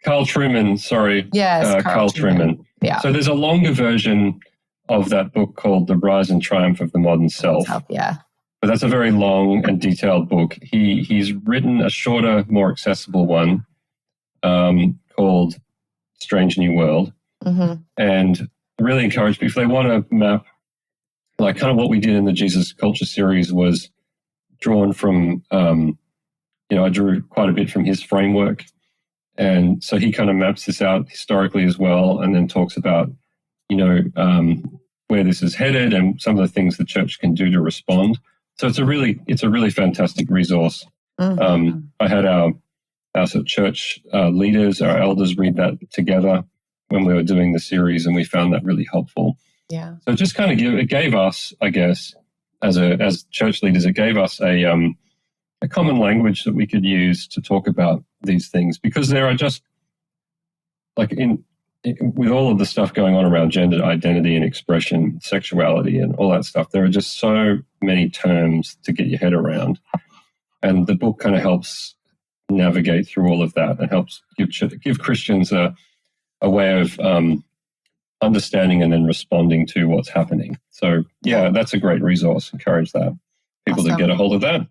Carl Trueman, sorry. Yes, Carl Trueman. Yeah. So there's a longer version of that book called The Rise and Triumph of the Modern Self. Yeah. But that's a very long and detailed book. He's written a shorter, more accessible one called Strange New World. And really encourage people, if they want to map, like kind of what we did in the Jesus Culture series was drawn from, I drew quite a bit from his framework. And so he kind of maps this out historically as well, and then talks about, where this is headed and some of the things the church can do to respond. So it's a really fantastic resource. I had our sort of church leaders, our elders, read that together when we were doing the series, and we found that really helpful. Yeah. So it just kind of gave us, I guess, as church leaders, it gave us a common language that we could use to talk about these things, because there are just with all of the stuff going on around gender identity and expression, sexuality and all that stuff, there are just so many terms to get your head around. And the book kind of helps navigate through all of that and helps give Christians a way of understanding and then responding to what's happening. So, that's a great resource. Encourage that. People to get a hold of that.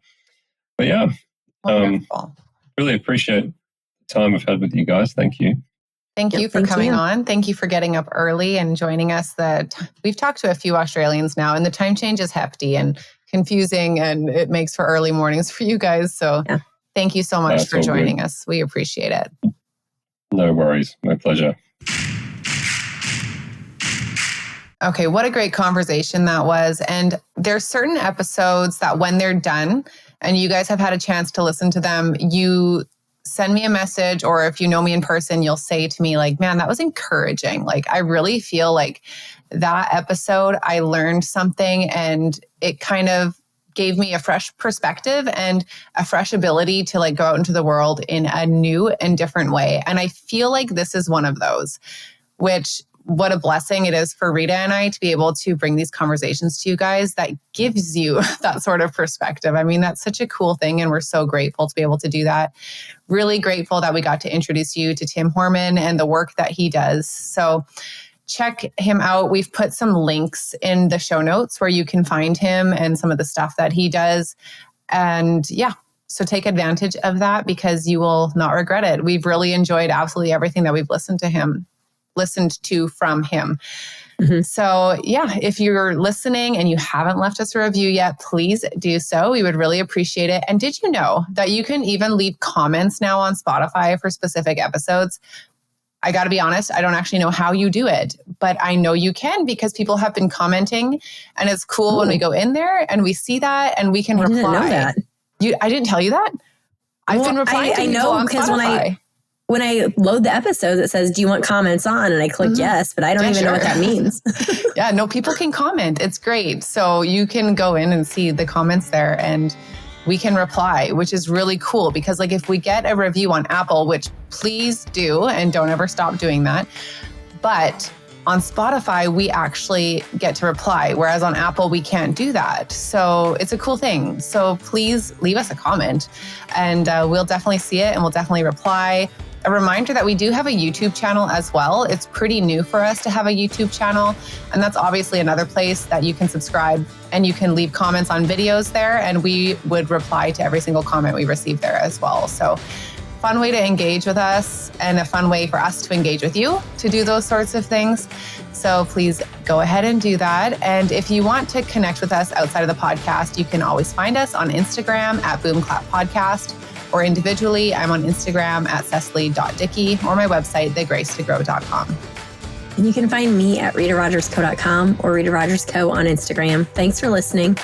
But really appreciate the time I've had with you guys. Thank you. Thank you for coming on. Thank you for getting up early and joining us. We've talked to a few Australians now, and the time change is hefty and confusing, and it makes for early mornings for you guys. So thank you so much for joining us. We appreciate it. No worries. My pleasure. Okay, what a great conversation that was. And there's certain episodes that when they're done and you guys have had a chance to listen to them, you send me a message, or if you know me in person, you'll say to me like, man, that was encouraging. Like, I really feel like that episode, I learned something, and it kind of gave me a fresh perspective and a fresh ability to like go out into the world in a new and different way. And I feel like this is one of those, which what a blessing it is for Rita and I to be able to bring these conversations to you guys that gives you that sort of perspective. I mean, that's such a cool thing, and we're so grateful to be able to do that. Really grateful that we got to introduce you to Tim Horman and the work that he does. So check him out. We've put some links in the show notes where you can find him and some of the stuff that he does. And so take advantage of that, because you will not regret it. We've really enjoyed absolutely everything that we've listened to from him. So if you're listening and you haven't left us a review yet, please do so. We would really appreciate it. And did you know that you can even leave comments now on Spotify for specific episodes? I got to be honest, I don't actually know how you do it, but I know you can, because people have been commenting, and it's cool when we go in there and we see that and we can reply. I didn't know that. I didn't tell you that? I've been replying to people on Spotify. When I load the episodes, it says, do you want comments on? And I click yes, but I don't even know what that means. People can comment. It's great. So you can go in and see the comments there, and we can reply, which is really cool, because like if we get a review on Apple, which please do, and don't ever stop doing that. But on Spotify, we actually get to reply, whereas on Apple, we can't do that. So it's a cool thing. So please leave us a comment, and we'll definitely see it, and we'll definitely reply. a reminder that we do have a YouTube channel as well. It's pretty new for us to have a YouTube channel. And that's obviously another place that you can subscribe and you can leave comments on videos there. And we would reply to every single comment we receive there as well. So fun way to engage with us and a fun way for us to engage with you to do those sorts of things. So please go ahead and do that. And if you want to connect with us outside of the podcast, you can always find us on Instagram at BOOMCLAP Podcast, or individually, I'm on Instagram at cecily.dickey, or my website, thegracetogrow.com. And you can find me at ritarogersco.com or Rita Rogers Co on Instagram. Thanks for listening.